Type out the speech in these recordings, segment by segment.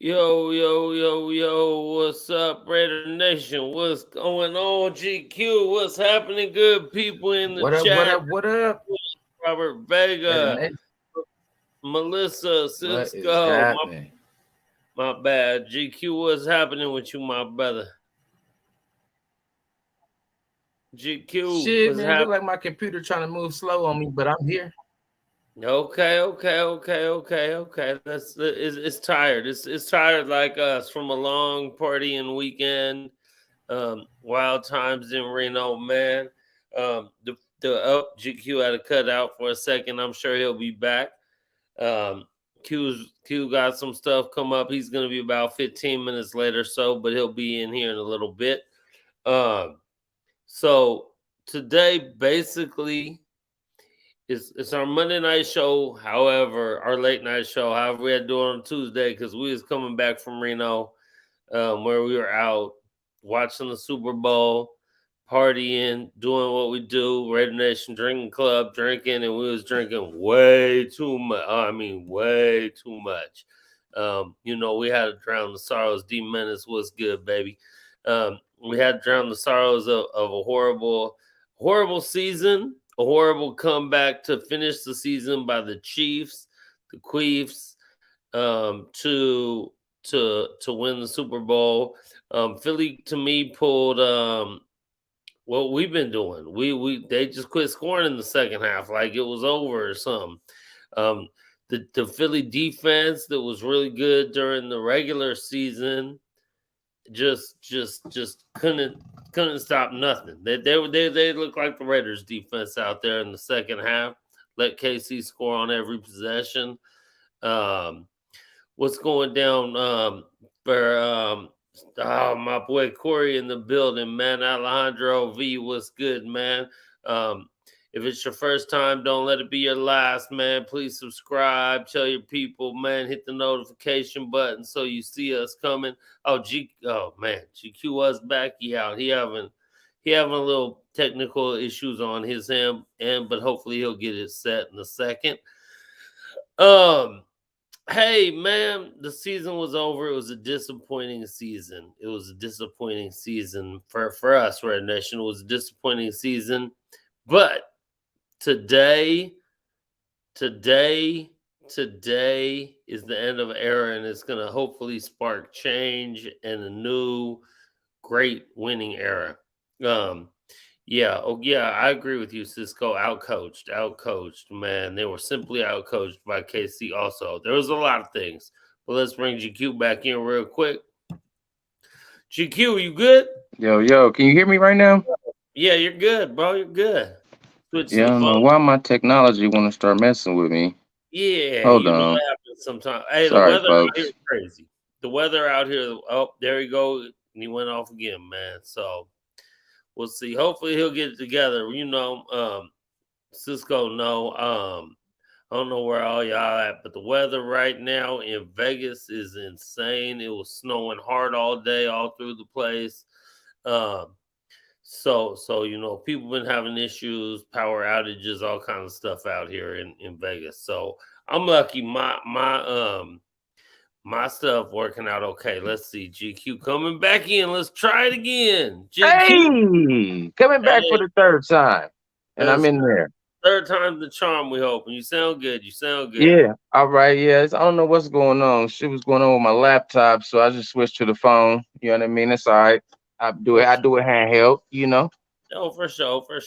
Yo, yo, yo, yo, what's up, Raider Nation? What's going on, GQ? What's happening, good people in the What up? What chat? up? What up? Robert Better Vega, next. Melissa, What is Cisco, happening? my bad. GQ, what's happening with you, my brother? GQ, Shit, what's man. Look happening? like my computer trying to move slow on me, but I'm here. Okay. It's tired. It's tired like us from a long partying weekend. Wild times in Reno, man. The GQ had to cut out for a second. I'm sure he'll be back. Um, Q got some stuff come up. He's gonna be about 15 minutes later, so but he'll be in here in a little bit. Um, so today basically it's our Monday night show. However, our late night show. However, we had to do it on Tuesday because we was coming back from Reno, where we were out watching the Super Bowl, partying, doing what we do, Raider Nation Drinking Club, drinking, and we was drinking way too much. I mean, way too much. We had to drown the sorrows. D Menace was good, baby. We had to drown the sorrows of a horrible season, a horrible comeback to finish the season by the Chiefs, the Queefs, to win the Super Bowl. Philly to me pulled what we've been doing. We they just quit scoring in the second half, like it was over or something. Um, the Philly defense that was really good during the regular season just couldn't stop nothing. They look like the Raiders defense out there in the second half. Let KC score on every possession. Um, what's going down for my boy Corey in the building, man. Alejandro V, what's good, man? Um, if it's your first time, don't let it be your last, man. Please subscribe. Tell your people, man. Hit the notification button so you see us coming. Oh man, GQ was back. He having a little technical issues on his end, but hopefully he'll get it set in a second. Um, Hey man, the season was over. It was a disappointing season. It was a disappointing season for us, Red Nation. It was a disappointing season. But today, today, today is the end of an era, and it's gonna hopefully spark change and a new great winning era. Um, yeah, I agree with you, Cisco. Outcoached, man. They were simply outcoached by KC. Also, there was a lot of things, but let's bring GQ back in real quick. GQ, you good? Yo, can you hear me right now? Yeah, you're good, bro. You're good. Switch Yeah, I the don't phone. know why my technology want to start messing with me. Yeah, Hold you know on. what happens sometimes. Hey, the Sorry, weather out here folks. is crazy. The weather out here. Oh, there you go. And he went off again, man. So we'll see. Hopefully he'll get it together. Cisco, no. I don't know where all y'all at, but the weather right now in Vegas is insane. It was snowing hard all day, all through the place. Um, so people been having issues, power outages, all kind of stuff out here in Vegas. So I'm lucky. My stuff working out okay. Let's see. GQ coming back in. Let's try it again. GQ. Hey, coming back for Hey, the third time, and I'm that's in there. third time's the charm. We hoping you sound good. You sound good. Yeah. All right. Yes. I don't know what's going on. Shit was going on with my laptop, so I just switched to the phone. You know what I mean? It's all right. I do it. For I sure. do it handheld. You know. Oh, for sure, But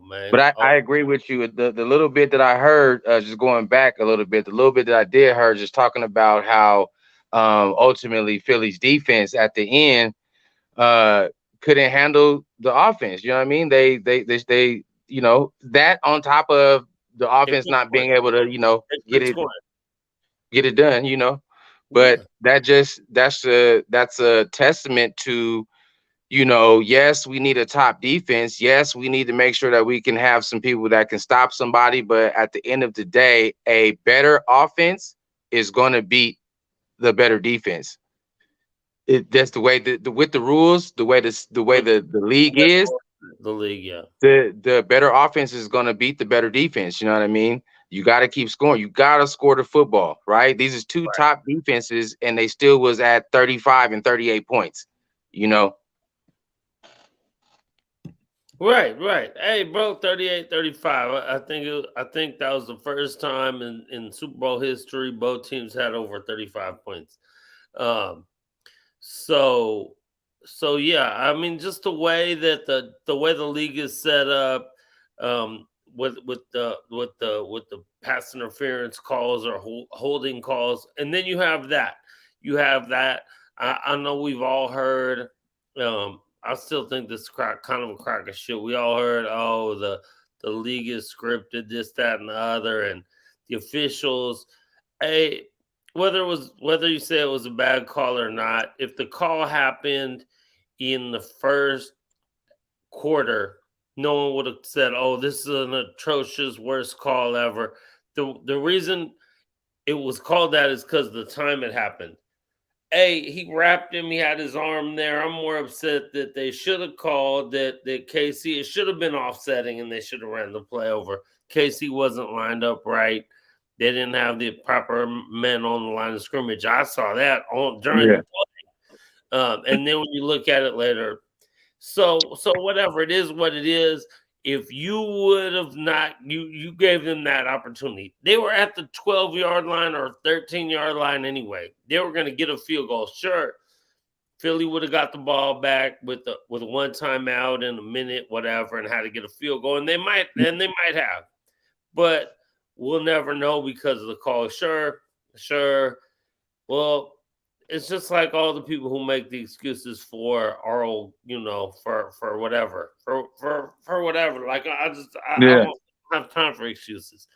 man. I Oh, agree with you. The little bit that I heard, just going back a little bit, the little bit that I did hear, just talking about how ultimately Philly's defense at the end uh, couldn't handle the offense. You know what I mean? They that on top of the they offense quit not scoring. being able to They get quit it scoring. get it done. But Yeah. that's a testament to yes, we need a top defense. Yes, we need to make sure that we can have some people that can stop somebody. But at the end of the day, a better offense is going to beat the better defense. That's the way with the rules, the way With the league with is. the league, yeah. The better offense is going to beat the better defense. You know what I mean? You got to keep scoring. You got to score the football, right? These is two top defenses, and they still was at 35 and 38 points. You know, Right. Hey, bro, 38-35. I think that was the first time in Super Bowl history both teams had over 35 points. Um, so yeah, I mean, just the way the league is set up, with the pass interference calls or holding calls, and then you have that. I know we've all heard. I still think this is kind of a crack of shit. We all heard, oh, the league is scripted, this, that, and the other, and the officials. Hey, whether you say it was a bad call or not, if the call happened in the first quarter, no one would have said, "Oh, this is an atrocious, worst call ever." The reason it was called that is because the time it happened. Hey, he wrapped him. He had his arm there. I'm more upset that they should have called that KC. It should have been offsetting, and they should have ran the play over. KC wasn't lined up right. They didn't have the proper men on the line of scrimmage. I saw that during the play. And then when you look at it later, so whatever it is, what it is. If you would have not, you gave them that opportunity. They were at the 12-yard line or 13-yard line anyway. They were going to get a field goal. Sure, Philly would have got the ball back with one timeout in a minute, whatever, and had to get a field goal, and they might have, but we'll never know because of the call. Sure. Well, it's just like all the people who make the excuses for oral, for whatever, for whatever. Like I yeah. don't have time for excuses.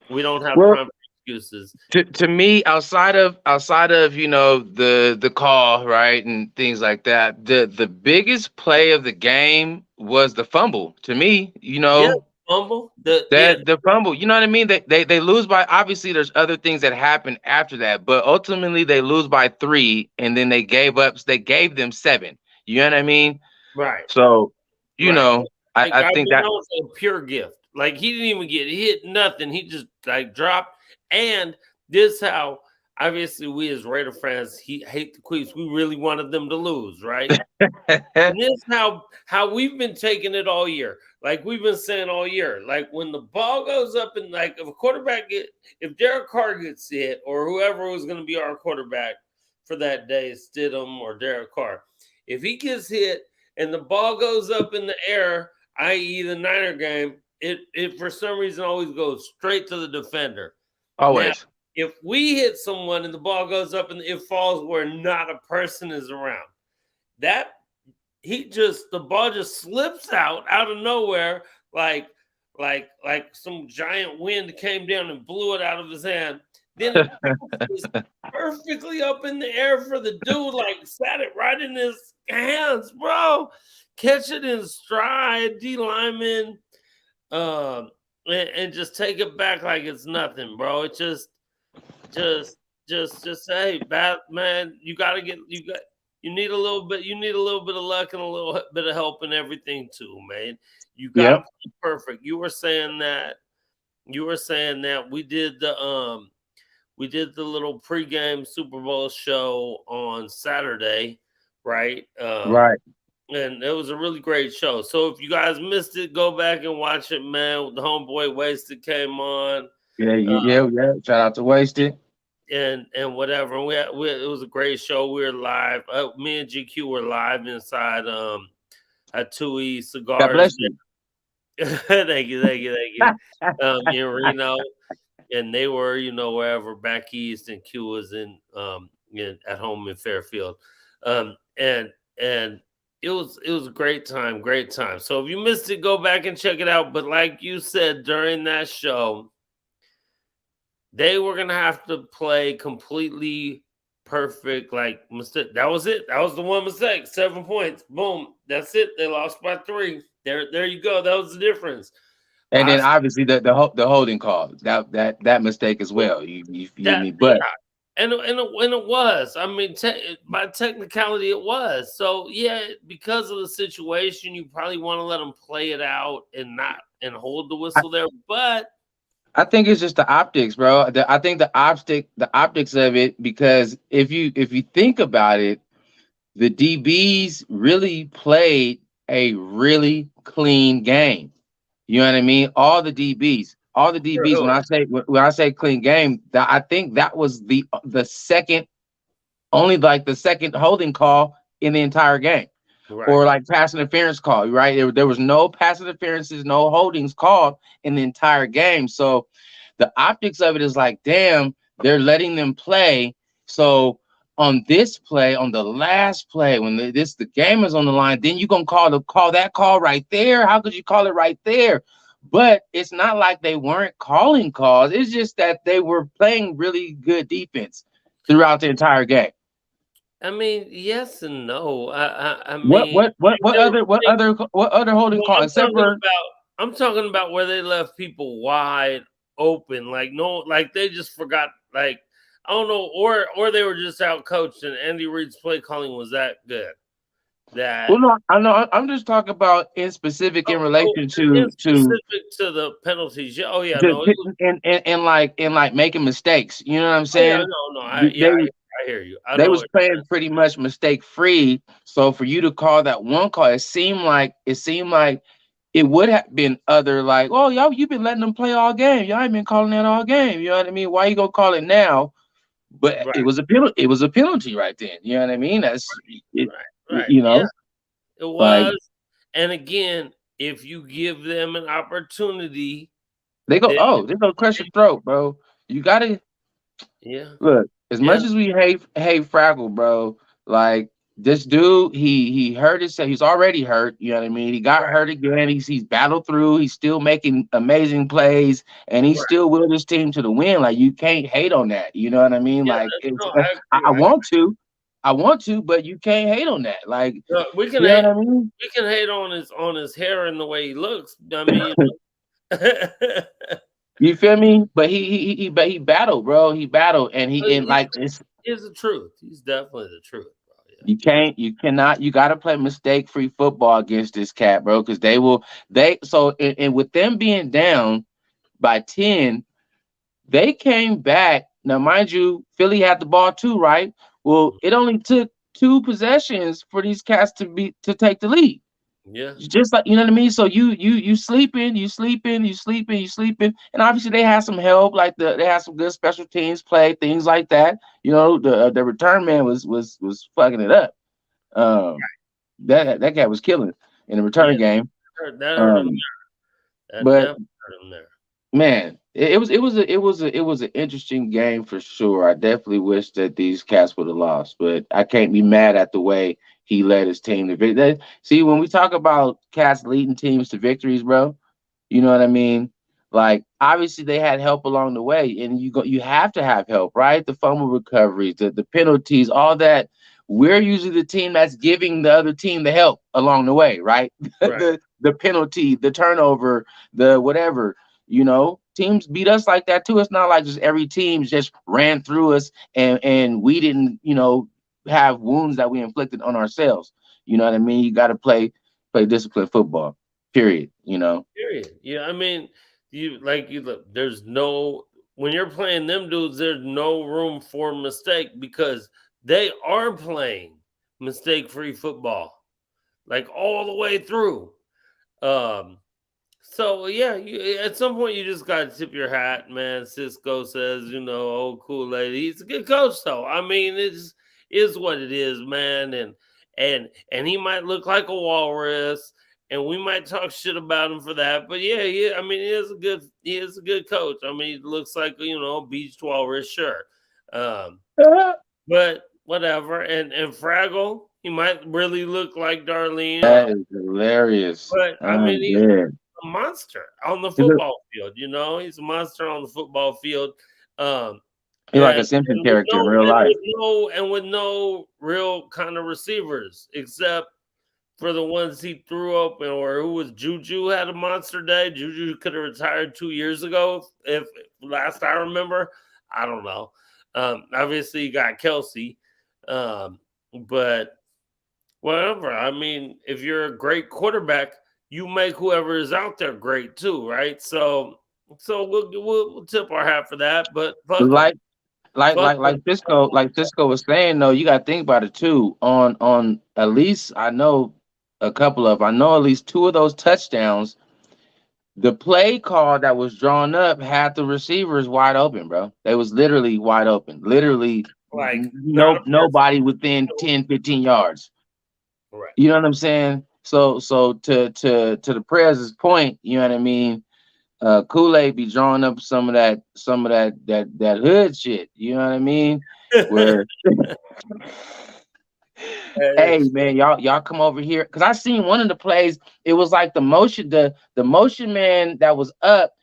We don't have Well, time for excuses. to me, outside of the call, right, and things like that, the biggest play of the game was the fumble. To me, Yeah, fumble. that the fumble, you know what I mean? They lose by, obviously there's other things that happen after that, but ultimately they lose by 3, and then they gave them 7. You know what I mean? Right, So, you right. know, Like, I I think mean, that that was a pure gift. Like, he didn't even get hit, nothing. He just like dropped. And this how obviously we as Raider fans hate the Queens. We really wanted them to lose, right? And this how we've been taking it all year. Like we've been saying all year. Like when the ball goes up and like if Derek Carr gets hit or whoever was going to be our quarterback for that day, Stidham or Derek Carr, if he gets hit and the ball goes up in the air, i.e. the Niner game, it for some reason always goes straight to the defender. Now, always. if we hit someone and the ball goes up and it falls where not a person is around, that the ball just slips out of nowhere, like some giant wind came down and blew it out of his hand. Then it was perfectly up in the air for the dude, like sat it right in his hands, bro. Catch it in stride, D lineman, and just take it back like it's nothing, bro. It just say, Batman, you need a little bit. You need a little bit of luck and a little bit of help and everything too, man. You got to Yep. play perfect. You were saying that. We did the little pregame Super Bowl show on Saturday, right? Right. And it was a really great show. So if you guys missed it, go back and watch it, man. The homeboy Wasted came on. Yeah, Uh, yeah. Shout out to Wasted. and whatever. It was a great show. We were live. Me and GQ were live inside at Tui God Cigars. bless you. Thank you. In Reno, and they were wherever back east, and Q was at home in Fairfield, and it was a great time, great time. So if you missed it, go back and check it out. But like you said during that show, they were gonna have to play completely perfect, like mistake. That was it. That was the one mistake. 7 points. Boom. That's it. They lost by 3. There you go. That was the difference. And I then obviously the holding call, that mistake as well. You feel that me? yeah, But and it was. I mean, by technicality, it was. So yeah, because of the situation, you probably want to let them play it out and not hold the I, whistle there. But I think it's just the optics, bro. I think the optics of it, because if you think about it, the DBs really played a really clean game. You know what I mean? All the DBs. Sure. When I say clean game, I think that was the second, only like the second holding call in the entire game, Right. or like pass interference call. Right? There was no pass interferences, no holdings called in the entire game. So the optics of it is like, damn, they're letting them play. So on this play, on the last play, when the game is on the line, then you gonna call that call right there. How could you call it right there? But it's not like they weren't calling calls. It's just that they were playing really good defense throughout the entire game. I mean, yes and no. I What mean, what what what they were other what playing. other what other holding Well, call except for I'm talking about where they left people wide open. Like no, like they just forgot. Like I don't know, or they were just out coached, and Andy Reid's play calling was that good. That well, no, I know. I'm just talking about in specific in relation in to specific to the penalties. Yeah, oh yeah, to no, it was, and like making mistakes. You know what I'm oh yeah, saying? no, They I hear you. I they know was what you're playing pretty much mistake free. So for you to call that one call, it seemed like it would have been other, like, oh, y'all, you've been letting them play all game. Y'all ain't been calling that all game. You know what I mean? Why you gonna call it now? But saying. it Right, was a penalty. It was a penalty right then. You know what I mean? That's it. right, You yeah, know, it like was. And again, if you give them an opportunity, they go, they, oh, they go crush your throat, bro. You gotta yeah, look, as yeah, much as we hate Fraggle, bro, like this dude, he hurt himself. He's already hurt. You know what I mean? He got right, hurt again. He's battled through. He's still making amazing plays, and he right, still willed his team to the win. Like you can't hate on that. You know what I mean? yeah. Like it's, No, I agree. I want to, but you can't hate on that. Like We can you know what hate. I mean? We can hate on his hair and the way he looks. I mean, You feel me? But he battled, bro. He battled, and he, like it's he's the truth. He's definitely the truth, bro. Yeah, you cannot, you got to play mistake free football against this cat, bro, because and with them being down by 10, they came back. Now, mind you, Philly had the ball too, right? Well, it only took two possessions for these cats to take the lead. yeah, Just like, you know what I mean. So you sleeping, you sleeping, and obviously they had some help, like they had some good special teams play, things like that. You know, the return man was fucking it up. Um, that guy was killing in the yeah. return game. That hurt him. Um, That but definitely hurt him there. man, it was an interesting game for sure. I definitely wish that these cats would have lost, but I can't be mad at the way he led his team to victory. See, when we talk about cats leading teams to victories, bro, you know what I mean? Like obviously they had help along the way, and you have to have help, right? The fumble recoveries, the penalties, all that. We're usually the team that's giving the other team the help along the way, right? Right. The penalty, the turnover, the whatever. Teams beat us like that too. It's not like just every team just ran through us and we didn't, have wounds that we inflicted on ourselves. You know what I mean? You got to play disciplined football. Period. Period. Yeah, I mean, you look. There's no when you're playing them dudes. There's no room for mistake because they are playing mistake-free football, like all the way through. Um, so yeah, at some point you just got to tip your hat, man. Cisco says, oh, cool lady. He's a good coach, though. I mean, it's is what it is, man. And he might look like a walrus, and we might talk shit about him for that. But yeah, yeah. I mean, he is a good coach. I mean, he looks like a beached walrus, sure. Um, but whatever. And Fraggle, he might really look like Darlene. That is hilarious. But I mean, I'm he's dead. a monster on the He's a- football field. He's a monster on the football field. Um, he's like a and Simpson and with character in no real and life. with no and with no real kind of receivers except for the ones he threw open, or who was Juju had a monster day. Juju could have retired 2 years ago, if last I remember. I don't know. Obviously, you got Kelsey, but whatever. I mean, if you're a great quarterback, you make whoever is out there great too, right? So So we'll tip our hat for that. But fuck them. Like like Fuck like them. like Cisco was saying though, you got to think about it too. On at least I know at least two of those touchdowns. The play call that was drawn up had the receivers wide open, bro. They was literally wide open. Literally Like not a person. nobody within 10, 15 yards. Right. You know what I'm saying? So to the Prez's point, you know what I mean? Kool-Aid be drawing up some of that hood shit. You know what I mean? Where Hey, hey man, y'all come over here. Cause I seen one of the plays, it was like the motion man that was up.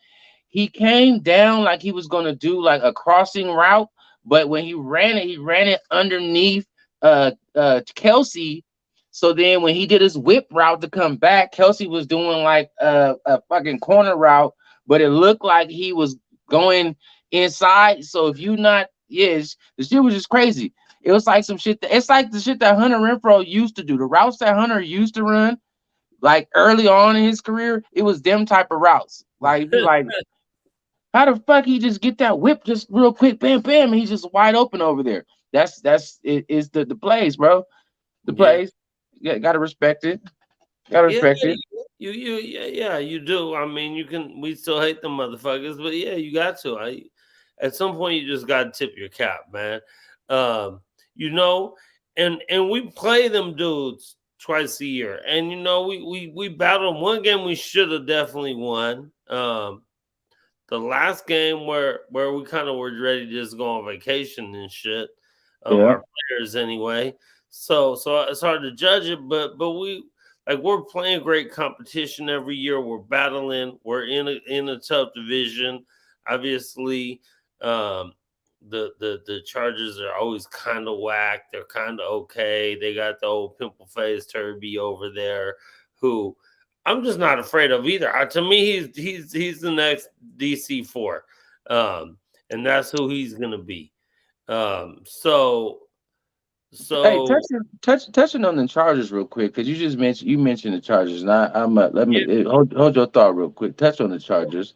He came down like he was gonna do like a crossing route, but when he ran it underneath Kelsey. So then when he did his whip route to come back, Kelsey was doing like a fucking corner route, but it looked like he was going inside. So if you not, yes, the shit was just crazy. It was like some shit it's like the shit that Hunter Renfro used to do. The routes that Hunter used to run, like early on in his career, it was them type of routes. Like be like, how the fuck he just get that whip just real quick, bam, bam, and he's just wide open over there. That's it is the plays, bro. The yeah. plays. Yeah, gotta respect it. Gotta Yeah, respect it. yeah, you do. I mean, you can. We still hate them motherfuckers, but yeah, you got to. At some point, you just got to tip your cap, man. Um, you know, and we play them dudes twice a year, and we battled them. One game we should have definitely won. The last game where we kind of were ready to just go on vacation and shit. Yeah. Our players anyway. So it's hard to judge it, but we're playing great competition every year. We're battling. We're in a tough division. Obviously, um, the Chargers are always kind of whack. They're kind of okay. They got the old pimple face Turby over there, who I'm just not afraid of either. To me, he's the next DC4, um, and that's who he's gonna be. Um, so Hey, so touching on the Chargers real quick, because you mentioned the Chargers, and I'm let me yeah. hold your thought real quick. Touch on the Chargers.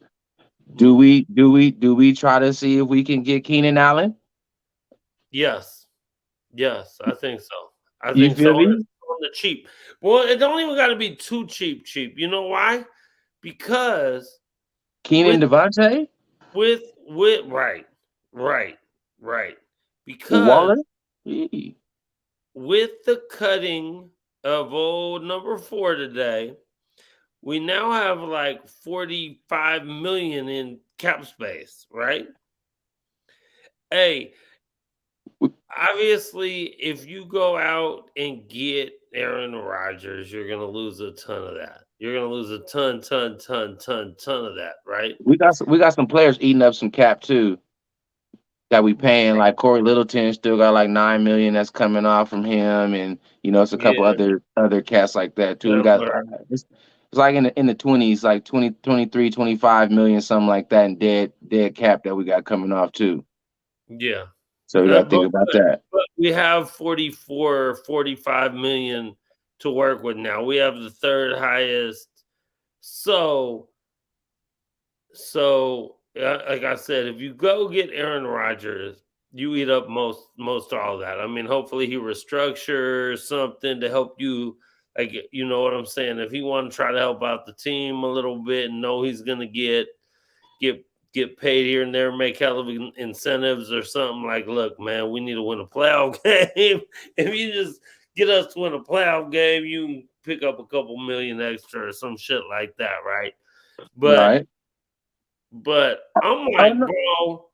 Do Mhm. we do we do we try to see if we can get Keenan Allen? Yes, yes, I think so. I You think so feel me? on the cheap. Well, it don't even got to be too cheap. Cheap. You know why? Because Keenan with Devontae? with right, right. Because Waller? Yee. with the cutting of old number 4 today, we now have like 45 million in cap space, right? Hey, obviously, if you go out and get Aaron Rodgers, you're gonna lose a ton of that. You're gonna lose a ton of that, right? We got some players eating up some cap too that we paying. Like Corey Littleton still got like 9 million that's coming off from him, and it's a couple Yeah, other cats like that too. We yeah, got but it's like in the 20s, like 20 23 25 million, something like that, and dead cap that we got coming off too. yeah, So we got to think but, about but that. but we have 44, 45 million to work with now. We have the third highest. So like I said, if you go get Aaron Rodgers, you eat up most all of that. I mean, hopefully he restructures something to help you. Like, you know what I'm saying? If he want to try to help out the team a little bit and know he's gonna get get paid here and there, make hell of incentives or something, like, look, man, we need to win a playoff game. If you just get us to win a playoff game, you can pick up a couple million extra or some shit like that, right? But Right. I'm I like, know. bro,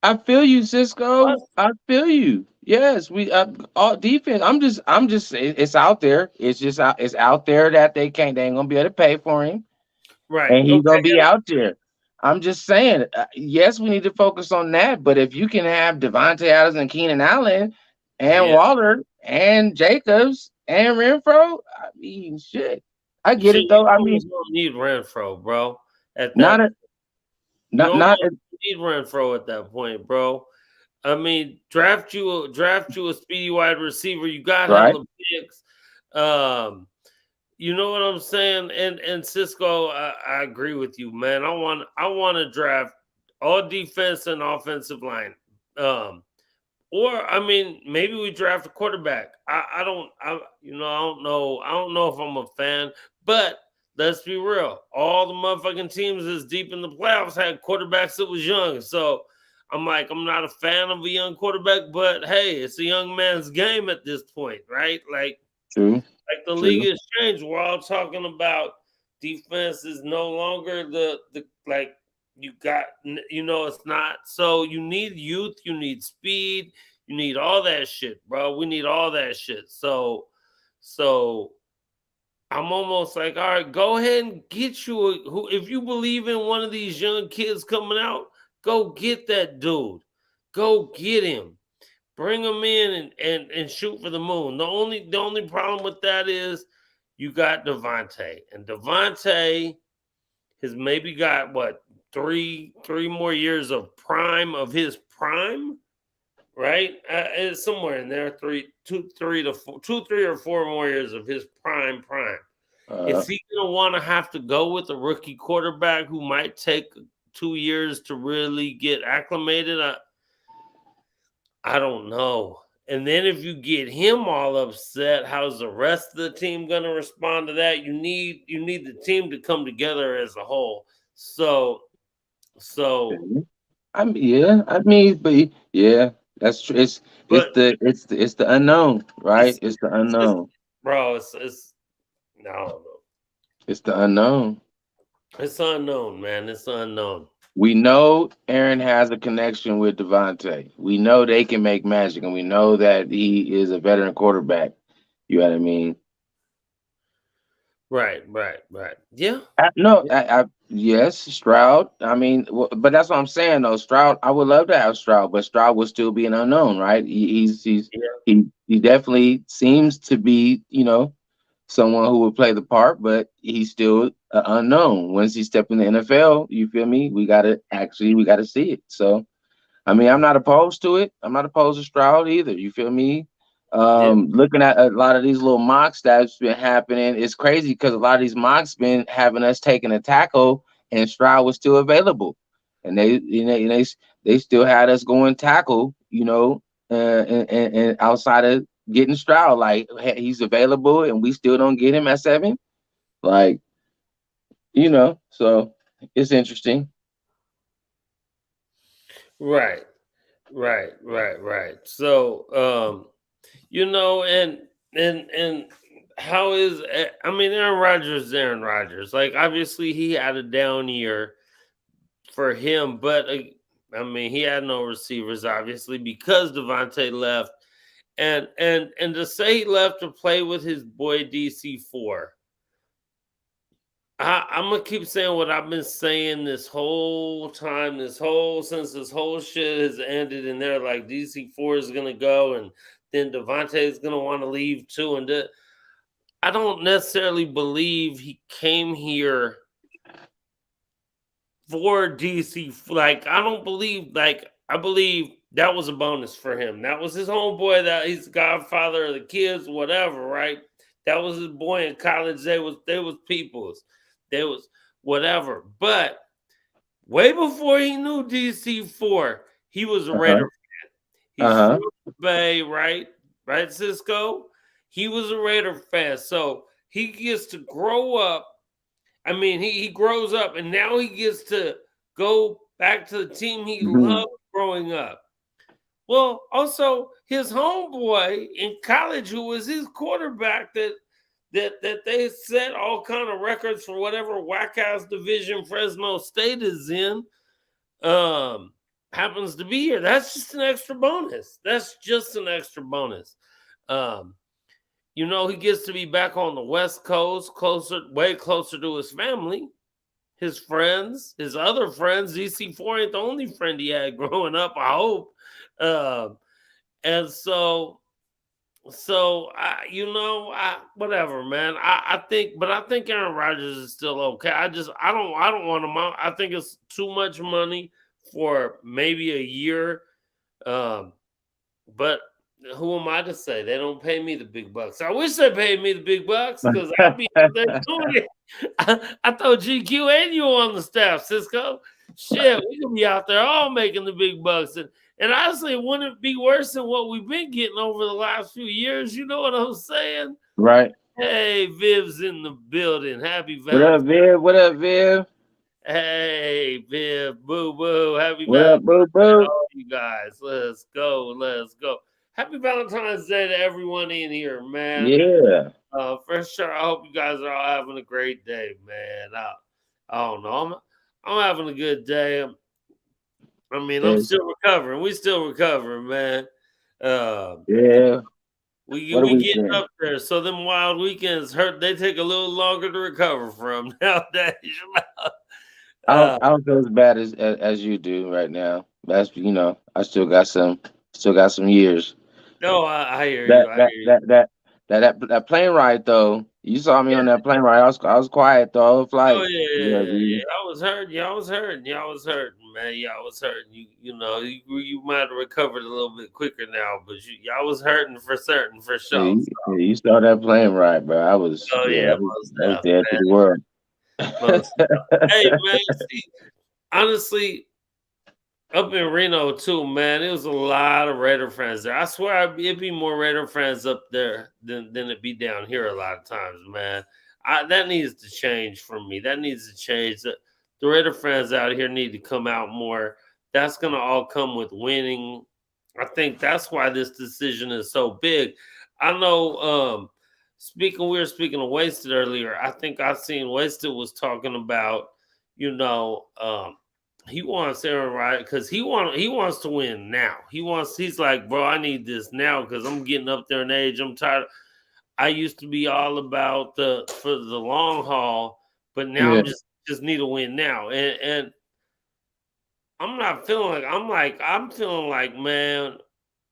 I feel you, Cisco. us I feel you. Yes, we all defense. I'm just. It's out there. It's out there that they ain't gonna be able to pay for him, right. and he's Okay. gonna be out there. I'm just saying. Yes, we need to focus on that. But if you can have Devontae Adams and Keenan Allen, and Yeah. Waller and Jacobs and Renfro, I mean, shit. I get Shit, it you though. I mean, almost don't need Renfro, bro. At not that a, point. You not almost not need Renfro at that point, bro. I mean, draft you a speedy wide receiver. You got right. hella picks. Um, You know what I'm saying? And Cisco, I agree with you, man. I want to draft all defense and offensive line. Um, or I mean, maybe we draft a quarterback. I don't I don't know if I'm a fan, but let's be real. All the motherfucking teams that's deep in the playoffs had quarterbacks that was young. So I'm like, I'm not a fan of a young quarterback, but hey, it's a young man's game at this point, right? True. Like the league True. has changed. We're all talking about defense is no longer the like you got it's not. So you need youth, you need speed, you need all that shit, bro. We need all that shit. So I'm almost like, all right, go ahead and get you who if you believe in one of these young kids coming out, go get that dude. Go get him. Bring him in and shoot for the moon. The only problem with that is you got Devontae. And Devontae has maybe got what three more years of prime of his prime, right? It's somewhere in there, two, 3 or 4 more years of his prime. Uh, Is he gonna want to have to go with a rookie quarterback who might take 2 years to really get acclimated? I don't know. And then if you get him all upset, how's the rest of the team going to respond to that? You need the team to come together as a whole. So I mean, yeah, I mean, but yeah, that's true. It's but the unknown, right? it's It's the it's just unknown. bro, it's I don't know. It's the unknown. It's unknown, man. It's unknown. We know Aaron has a connection with Devontae. We know they can make magic, and we know that he is a veteran quarterback. You know what I mean? Right. Yeah. No, yes, Stroud. I mean, but that's what I'm saying though. Stroud, I would love to have Stroud, but Stroud would still be an unknown, right? Yeah. He definitely seems to be, someone who would play the part, but he's still an unknown. Once he step in the NFL, you feel me? We gotta see it. So I mean, I'm not opposed to it. I'm not opposed to Stroud either. You feel me? Yeah. Looking at a lot of these little mocks that's been happening, it's crazy because a lot of these mocks been having us taking a tackle, and Stroud was still available, and they still had us going tackle, and outside of getting Stroud, like hey, he's available, and we still don't get him at 7, like so it's interesting. Right. Right. So and how is I mean Aaron Rodgers. Like obviously he had a down year for him, but I mean he had no receivers obviously because Devontae left, and to say he left to play with his boy DC4. I'm gonna keep saying what I've been saying this whole time, since this whole shit has ended, and they're like DC4 is gonna go, and then Devontae is gonna want to leave too, I don't necessarily believe he came here for DC. Like I don't believe, I believe that was a bonus for him. That was his homeboy. That he's the godfather of the kids, whatever, right? That was his boy in college. They was peoples. They was whatever. But way before he knew DC4, he was a Uh huh. Raider. Uh He's from huh. the Bay, right? Right, Cisco? He was a Raider fan. So he gets to grow up. I mean, he grows up and now he gets to go back to the team he Mhm. loved growing up. Well, also his homeboy in college, who was his quarterback, that they set all kind of records for whatever whack ass division Fresno State is in, um, happens to be here. That's just an extra bonus. That's just an extra bonus. Um, he gets to be back on the West Coast, way closer to his family, his friends, his other friends. DC4 ain't the only friend he had growing up, I hope. Um, and so whatever, man. I think Aaron Rodgers is still okay. I don't want him out. I think it's too much money for maybe a year. Um, but who am I to say? They don't pay me the big bucks. I wish they paid me the big bucks because I'll be out there doing it. I thought GQ and you on the staff, Cisco. Shit, we could be out there all making the big bucks. And honestly, wouldn't it be worse than what we've been getting over the last few years? You know what I'm saying? Right. Hey, Viv's in the building. Happy What up, Valentine's. Viv? What up, Viv? Hey, Viv. Boo boo. Happy What Valentine's up, boo to boo? all you guys. Let's go. Let's go. Happy Valentine's Day to everyone in here, man. Yeah. For sure. I hope you guys are all having a great day, man. I don't know. I'm having a good day. I mean, I'm Yeah. still recovering. We still recovering, man. Uh, Yeah. What a we getting weekend. up there. So them wild weekends hurt. They take a little longer to recover from nowadays. I don't feel as bad as you do right now. That's I still got some years. No, I hear That you. I that hear you. that that that plane ride though. You saw me on that plane ride. I was quiet the whole Oh flight. yeah, yeah, Yeah, yeah, B. yeah. I was hurting. Y'all was hurting. Y'all was hurting, man. Y'all was hurting. You might have recovered a little bit quicker now, but y'all was hurting for certain, for Yeah, sure. you saw that plane ride, bro. Oh yeah, most I was deaf, dead to man. the world. Most deaf. Hey man, see, honestly, up in Reno too, man, it was a lot of Raider fans there. I swear it'd be more Raider fans up there than it be down here a lot of times, man. That needs to change for me. That needs to change. The Raider fans out here need to come out more. That's gonna all come with winning. I think that's why this decision is so big. I know we were speaking of Wasted earlier. I think I seen Wasted was talking about, you know, he wants Aaron Rodgers because he wants to win now. He's like, bro, I need this now because I'm getting up there in age. I'm tired. I used to be all about the for the long haul, but now Yeah. I'm just need a win now. And I'm not feeling I'm feeling like, man,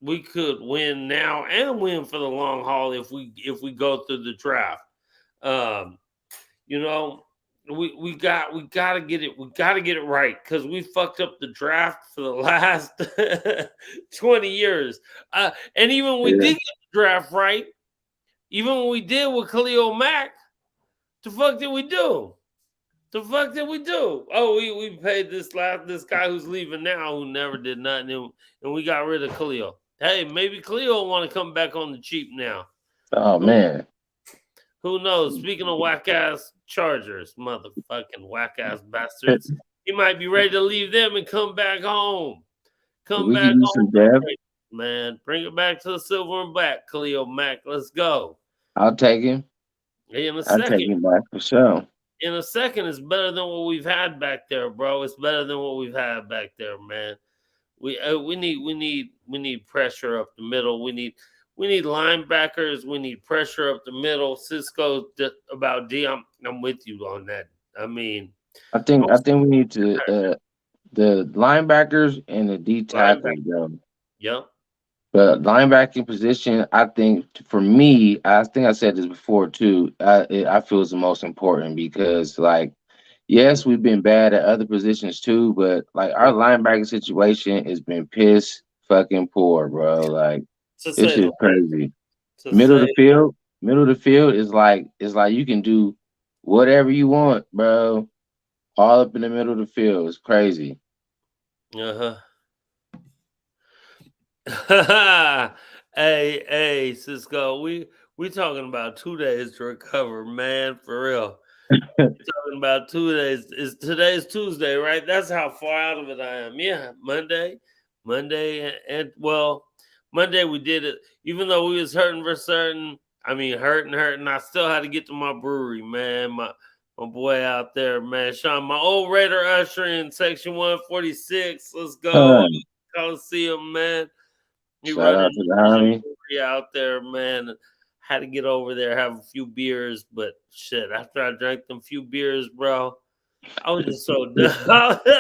we could win now and win for the long haul if we go through the draft. Um, you know, we gotta get it right because we fucked up the draft for the last 20 years. And even when we Yeah. did get the draft right, even when we did with Khalil Mack, the fuck did we do? The fuck did we do? Oh, we paid this guy who's leaving now who never did nothing, and we got rid of Khalil. Hey, maybe Khalil want to come back on the cheap now. Oh Who man. Who knows? Speaking of whack ass Chargers, motherfucking whack ass bastards, he might be ready to leave them and come back home. Come We could back use home some to the depth. Raiders, man. Bring it back to the silver and black, Khalil Mack. Let's go. I'll take him. In a I'll take second, him back for sure. in a second, it's better than what we've had back there, bro. It's better than what we've had back there, man. We need pressure up the middle. We need linebackers. We need pressure up the middle. About D. I'm with you on that. I mean, I I was think we need to the linebackers and the D tackles, linebacker. bro. Yep. But linebacking position, I think for me, I think I said this before too. I feel is the most important because, like, yes, we've been bad at other positions too, but like our Yep. linebacking situation has been piss fucking poor, bro. Like, To it's say the just least. crazy. To Middle of say the field, middle of the field is like you can do whatever you want, bro. All up in the middle of the field. It's crazy. uh huh. Hey, Cisco. We talking about 2 days to recover, man. For real. Talking about 2 days. Is today's Tuesday, right? That's how far out of it I am. Yeah, Monday, and well, Monday we did it. Even though we was hurting for certain, I mean hurting. I still had to get to my brewery, man. My boy out there, man. Sean, my old Raider usher in section 146. Let's go, Coliseum, man. He Shout running out to the the homie. brewery out there, man. Had to get over there, have a few beers, but shit, after I drank them few beers, bro, I was just so done.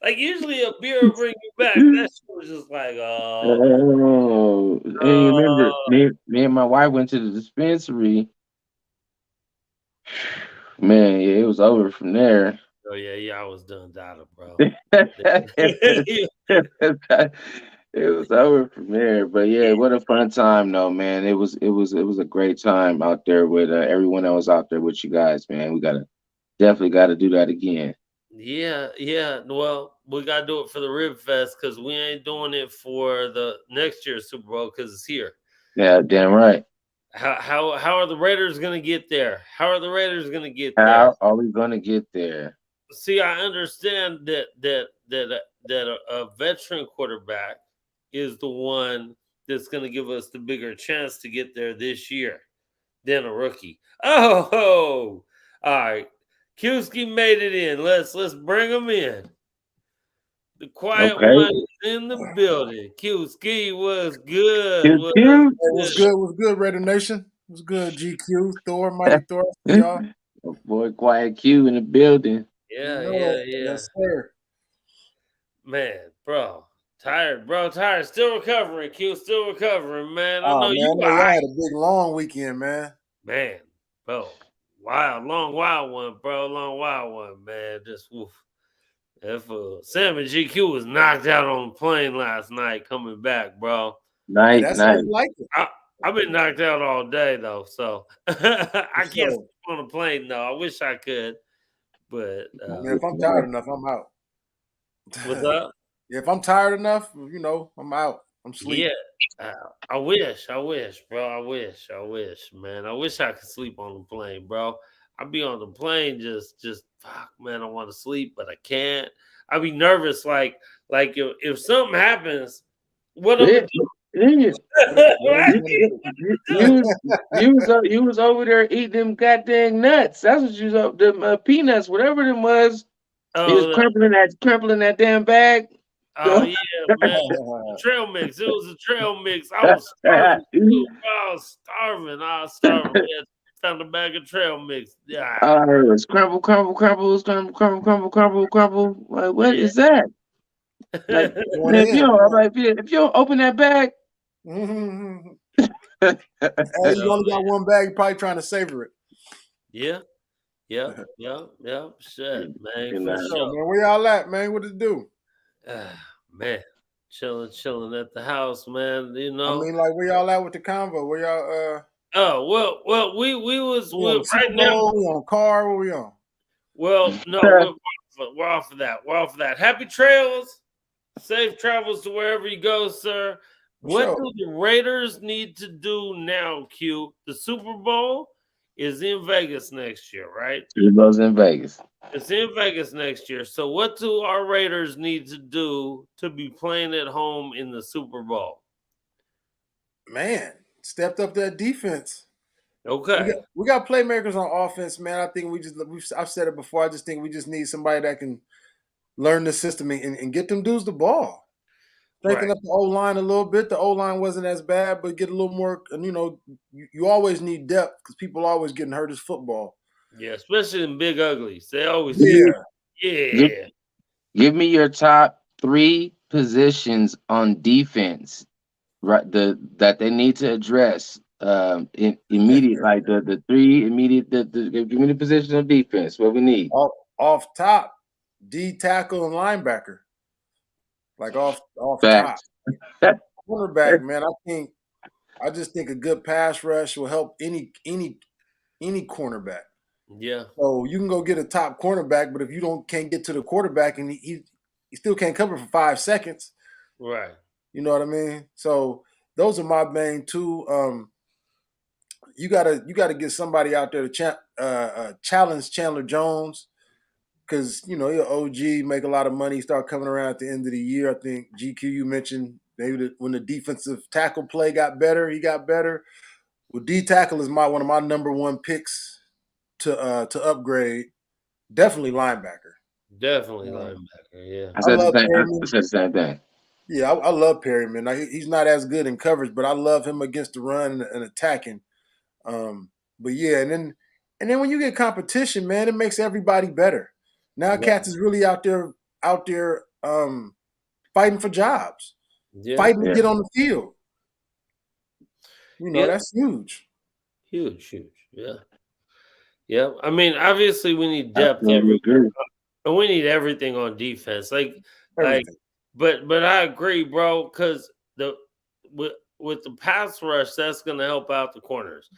Like usually a beer will bring you back. That shit was just like, Oh, and you remember oh, me and my wife went to the dispensary. Man, yeah, it was over from there. oh yeah, I was done, data, bro. It was over from there. But yeah, what a fun time though, man. It was a great time out there with everyone that was out there with you guys, man. We definitely gotta do that again. Yeah, yeah. Well, we gotta do it for the Rib Fest because we ain't doing it for the next year's Super Bowl because it's here. Yeah, damn right. How are the Raiders gonna get there? How are the Raiders gonna get there? How are we gonna get there? See, I understand that a veteran quarterback is the one that's gonna give us the bigger chance to get there this year than a rookie. Oh, all right. Kuski made it in. Let's bring him in. The quiet Okay. one is in the building. Kuski was good. Cute, Was cute. Hey, what's good. good? What's good, Raider Nation? What's good, GQ, Thor, Mighty Thor? I see y'all. Boy, quiet Q in the building. You Yeah, know yeah, it. yeah. Yes, sir. Man, bro. Tired, bro. Tired. Still recovering, Q. Still recovering, man. I Oh know man, you I know all y'all right. had a big long weekend, man. Man, bro. Wild, long, wild one, bro. Long, wild one, man. Just woof. If Sam and GQ was knocked out on the plane last night coming back, bro. Hey, Night, that's how night. you like it, I, I've been knocked out all day though, so for I can't sure. sleep on a plane though. I wish I could, but I mean, if I'm tired enough, I'm out. what's up? If I'm tired enough, I'm out. I'm Yeah, sleep. uh, I wish, bro. I wish, man. I wish I could sleep on the plane, bro. I be on the plane, just fuck, man. I want to sleep, but I can't. I be nervous, like if something happens, what I'm Yeah, gonna yeah. What, do? what are Right? you You, gonna do? you was you was over there eating them goddamn nuts. That's what you was up them peanuts, whatever them was. He was Oh, crumpling that damn bag. oh yeah, man. The trail mix. It was a trail mix. I was starving too. Bro. I was starving. I was starving. We had found a bag of trail mix. Yeah, It was crumble, crumble, crumble, crumble, crumble, crumble, crumble, crumble. Like, what yeah. is that? Like, Going man, if you in. don't, I'm like, if you don't open that bag, Mhm. yeah, Hey, you Oh only got one bag. You're probably trying to savor it. yeah, yep, yep, yep. Shit, man, for For nah. sure, sure. man. Where y'all at, man? What it do? Man, chilling at the house, man. You I know. mean, like, where y'all at with the convo? Where y'all Oh well, we was we on the right Super now. Bowl? We on car? Where we on? Well, no, we're off of that. We're off of that. Happy trails, safe travels to wherever you go, sir. For What sure. do the Raiders need to do now, Q? The Super Bowl is in Vegas next year, right? He was in Vegas. It's in Vegas next year. So, what do our Raiders need to do to be playing at home in the Super Bowl? Man, stepped up that defense. We Okay. got we got playmakers on offense, man. I think I've said it before. I just think we just need somebody that can learn the system and get them dudes the ball. Strengthen Right. up the O line a little bit. The O line wasn't as bad, but get a little more. And you always need depth because people always getting hurt as football. Yeah, especially in big uglies. They always, Give me, Yeah, give, yeah. give me your top three positions on defense, right? That they need to address. Immediate, like the three immediate, give me the positions on defense. What we need. off top, D tackle and linebacker, like off top. Facts. Cornerback, man. I just think a good pass rush will help any cornerback. Yeah. So you can go get a top cornerback, but if you can't get to the quarterback and he still can't cover for 5 seconds, Right. you know what I mean? So those are my main two. You gotta get somebody out there to challenge Chandler Jones because he'll OG, make a lot of money, start coming around at the end of the year. I think GQ you mentioned maybe when the defensive tackle play got better, he got better. Well, D tackle is one of my number one picks to upgrade. Definitely linebacker. Definitely Um, linebacker. Yeah. I I said the love same. I Perryman. said the same thing. Yeah, I love Perryman. Now, he's not as good in coverage, but I love him against the run and attacking. But yeah, and then when you get competition, man, it makes everybody better. Now Right. cats is really out there fighting for jobs, Yeah. fighting to Yeah, get on the field. Yeah. That's huge. Huge, huge. Yeah. Yeah. I mean, obviously we need depth absolutely everywhere. agree. And we need everything on defense. Like Everything. But I agree, bro, because the with the pass rush, that's going to help out the corners.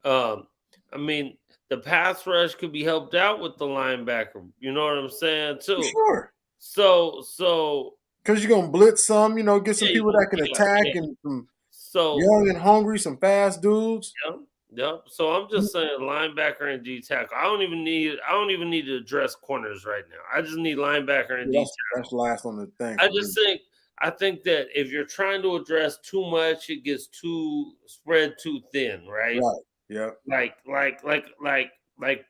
Um, I mean, the pass rush could be helped out with the linebacker. You know what I'm saying For too. sure. So Because you're gonna blitz some, get some yeah, people that can attack yeah. and some So young and hungry, some fast dudes. yeah, yeah. So I'm just saying linebacker and D tackle. I don't even need to address corners right now. I just need linebacker and D That's last on the thing I for me. just I think that if you're trying to address too much, it gets too spread too thin, right? Right. Yeah. Like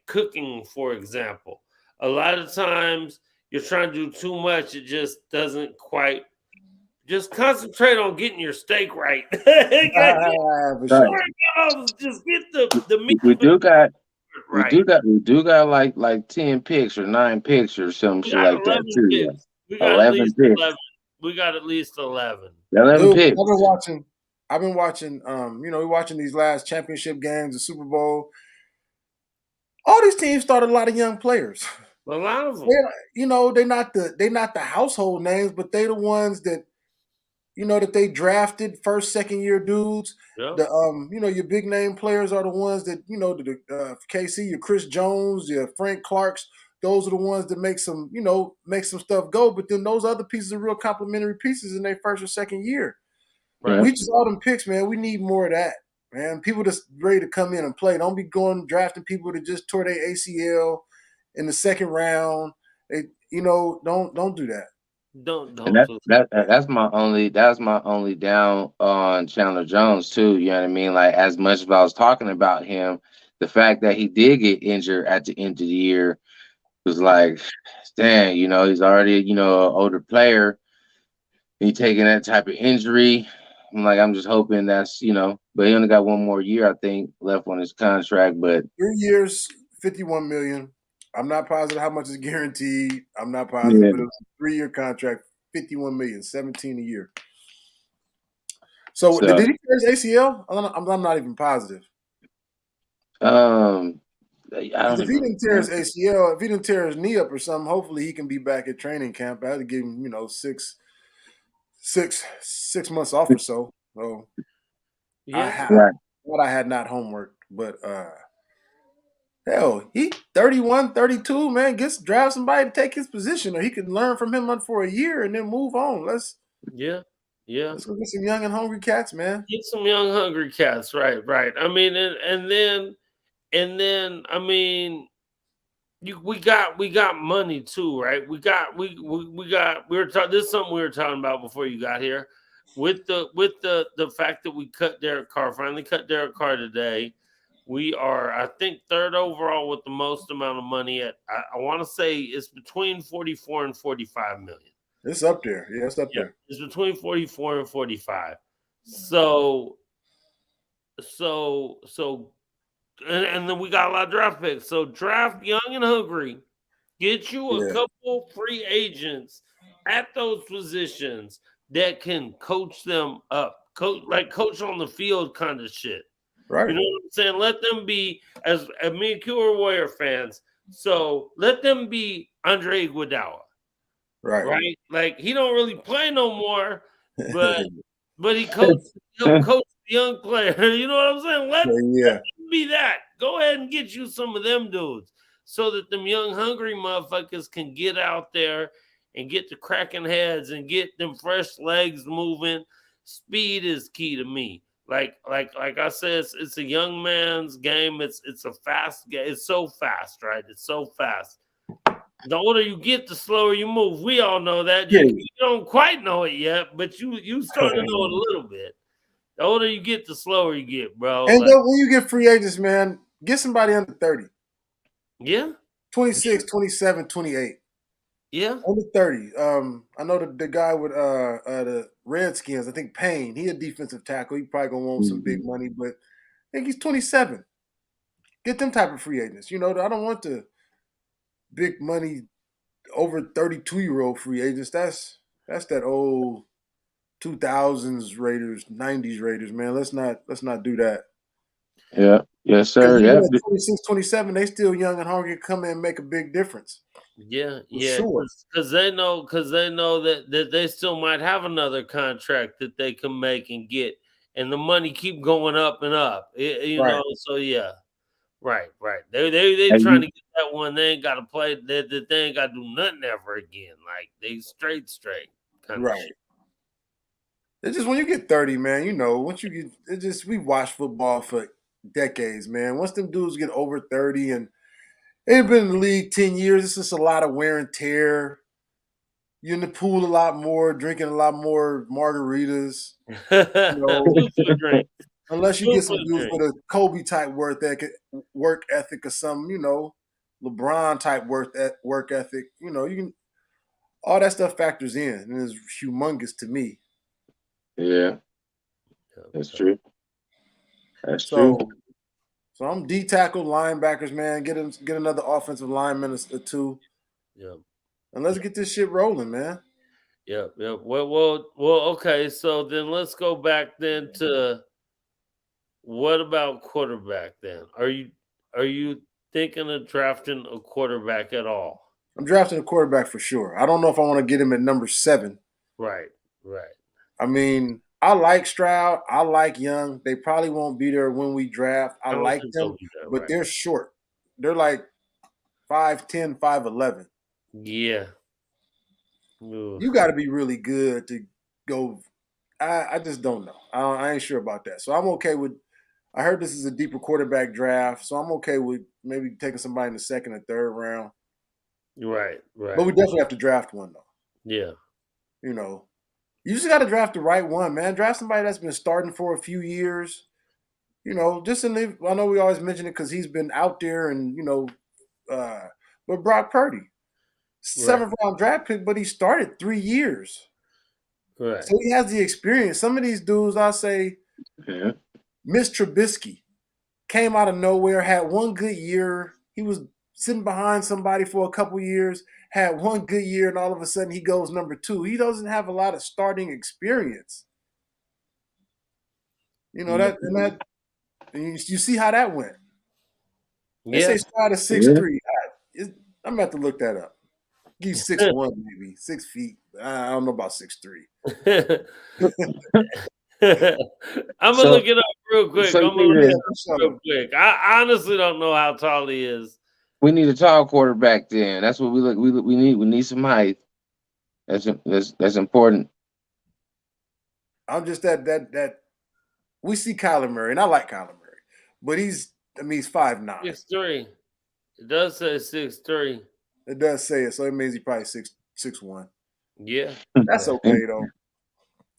cooking, for example. A lot of times you're trying to do too much, it just doesn't quite. Just concentrate on getting your steak right. For sure. Just get the meat We do got right. we do got like 10 picks or 9 picks or some We shit got like that 11 too. picks. We got at 11 least picks. 11. We got at least 11. 11 Dude, picks. I've been watching we're watching these last championship games, the Super Bowl. All these teams started a lot of young players. A lot of them. They're not the household names, but they the ones that that they drafted first, second year dudes. Yeah. Your big name players are the ones that KC, your Chris Jones, your Frank Clarks. Those are the ones that make some stuff go. But then those other pieces are real complimentary pieces in their first or second year. Right. We just all them picks, man. We need more of that, man. People just ready to come in and play. Don't be going drafting people that just tore their ACL in the second round. Don't do that. Don't And that's my only down on Chandler Jones too. You know what I mean? Like as much as I was talking about him, the fact that he did get injured at the end of the year was like, damn, he's already, an older player. He taking that type of injury. I'm just hoping but he only got one more year, I think, left on his contract. But 3 years, $51 million. I'm not positive how much is guaranteed. I'm not positive, yeah, but it was a 3-year contract, $51 million, 17 a year. So did he tear his ACL? I'm not even positive. I Because don't if he even didn't tear his ACL, if he didn't tear his knee up or something, hopefully he can be back at training camp. I had to give him, 6 months off or so. So yeah. I had not homework, but hell, he 31, 32, man. Draft somebody to take his position, or he could learn from him for a year and then move on. Let's go get some young and hungry cats, man. Get some young hungry cats, right. I mean, and then I mean, we got money too, right? We were talking. This is something we were talking about before you got here, with the fact that we finally cut Derek Carr today. We are, I think, third overall with the most amount of money at. I want to say it's between 44 and 45 million. It's up there. Yeah, it's up there. It's between 44 and 45. So and then we got a lot of draft picks. So draft young and hungry. Get you a couple free agents at those positions that can coach them up. Coach on the field kind of shit. Right. You know what I'm saying? Let them be, as me and Q are Warrior fans, so let them be Andre Iguodala. Right? Like he don't really play no more, but he he'll coach the young player. You know what I'm saying? Let him be that. Go ahead and get you some of them dudes so that them young hungry motherfuckers can get out there and get the cracking heads and get them fresh legs moving. Speed is key to me. Like I said, it's a young man's game. It's a fast game. It's so fast, right? It's so fast. The older you get, the slower you move. We all know that. You don't quite know it yet, but you start to know it a little bit. The older you get, the slower you get, bro. And when you get free agents, man, get somebody under 30. Yeah. 26, 27, 28. Yeah. Under 30. I know the guy with the Redskins, I think Payne, he a defensive tackle. He probably gonna want some big money, but I think he's 27. Get them type of free agents. I don't want the big money over 32-year-old free agents. That's that old 2000s Raiders, 90s Raiders, man. Let's not do that. Yeah. Yes, sir. Yeah. 26, 27, they still young and hungry, come in and make a big difference. Yeah, for yeah, sure. because they know that they still might have another contract that they can make and get, and the money keep going up and up. Right. So yeah, right. They And trying you, to get that one. They ain't got to play. They ain't got to do nothing ever again. Like they straight kind of shit. Right. It's just when you get 30, man, once you get it's just we watched football for decades, man. Once them dudes get over 30 and they've been in the league 10 years, it's just a lot of wear and tear. You're in the pool a lot more, drinking a lot more margaritas, you know, Two for the drink. unless you Two get for some the dudes drink. with a Kobe type work ethic or some, LeBron type work ethic. You can all that stuff factors in and is humongous to me. yeah, that's Yeah, true. That's true. So So I'm D tackle linebackers, man. Get another offensive lineman or two, yeah. and let's get this shit rolling, man. Yep. Well. Okay. So then let's go back then to what about quarterback? Then are you thinking of drafting a quarterback at all? I'm drafting a quarterback for sure. I don't know if I want to get him at number 7. Right. Right. I mean, I like Stroud. I like Young. They probably won't be there when we draft. I I don't like think they'll them, be that. but Right. they're short. They're like 5'10", 5'11". Yeah. Ooh. You got to be really good to go. I just don't know. I ain't sure about that. So I'm okay with. I heard this is a deeper quarterback draft, so I'm okay with maybe taking somebody in the second or third round. Right. But we Right. definitely have to draft one though. Yeah. You know, you just got to draft the right one, man. Draft somebody that's been starting for a few years. Just in the. I know we always mention it because he's been out there, and uh, but Brock Purdy, Right. 7th round draft pick, but he started 3 years, Right. so he has the experience. Some of these dudes, I say, Yeah. Miss Trubisky came out of nowhere, had one good year. He was sitting behind somebody for a couple years, had one good year, and all of a sudden he goes number 2. He doesn't have a lot of starting experience. You know that, and that you see how that went. They Yeah. say Stroud is Yeah. 6'3". I'm about to look that up. He's 6'1", maybe 6 feet. I don't know about 6'3". I'm gonna So, look it up real quick. so I'm you gonna need look Yeah, it to, up for sure. real quick. I honestly don't know how tall he is. we need a tall quarterback. Then that's what we look. We need. We need some height. That's important. I'm just that we see Kyler Murray, and I like Kyler Murray, but he's 5'9". 6'3". It does say 6'3". It does say it, so it means he's probably 6'1". Yeah. That's Yeah. okay though.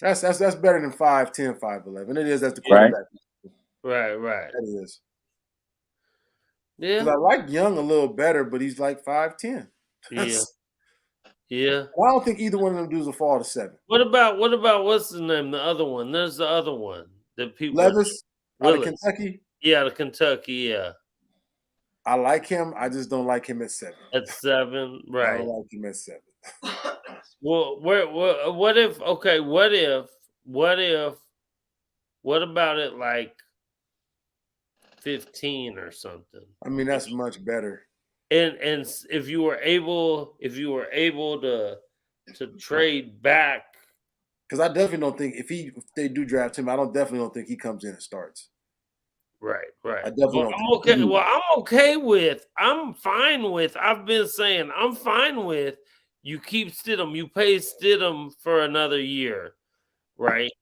That's better than 5'10", 5'11". It is as the Yeah. Right. quarterback. Right. That is. Yeah. Because I like Young a little better, but he's like 5'10". Yeah. Yeah. I don't think either one of them dudes will fall to 7. What about what's his name? The other one. There's the other one that people are Levis out of Willis. Kentucky, Yeah, the Kentucky, yeah. I like him. I just don't like him at 7. At 7. I don't Right. like him at 7. Well, what if okay, what about it like 15 or something? I mean, that's much better. If you were able to trade back. Because I definitely don't think if they do draft him, definitely don't think he comes in and starts. Right. I definitely Well, don't I'm think. okay. Well, I'm fine with. I've been saying I'm fine with. You keep Stidham. You pay Stidham for another year, right?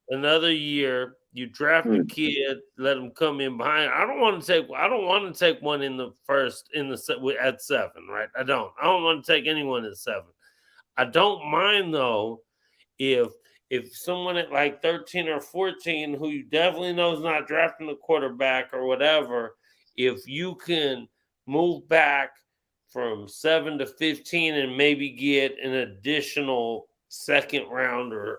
Another year. You draft a kid, let him come in behind. I don't want to take one in the first at 7, right? I don't want to take anyone at 7. I don't mind though if someone at like 13 or 14 who you definitely know is not drafting a quarterback or whatever, if you can move back from 7 to 15 and maybe get an additional second round or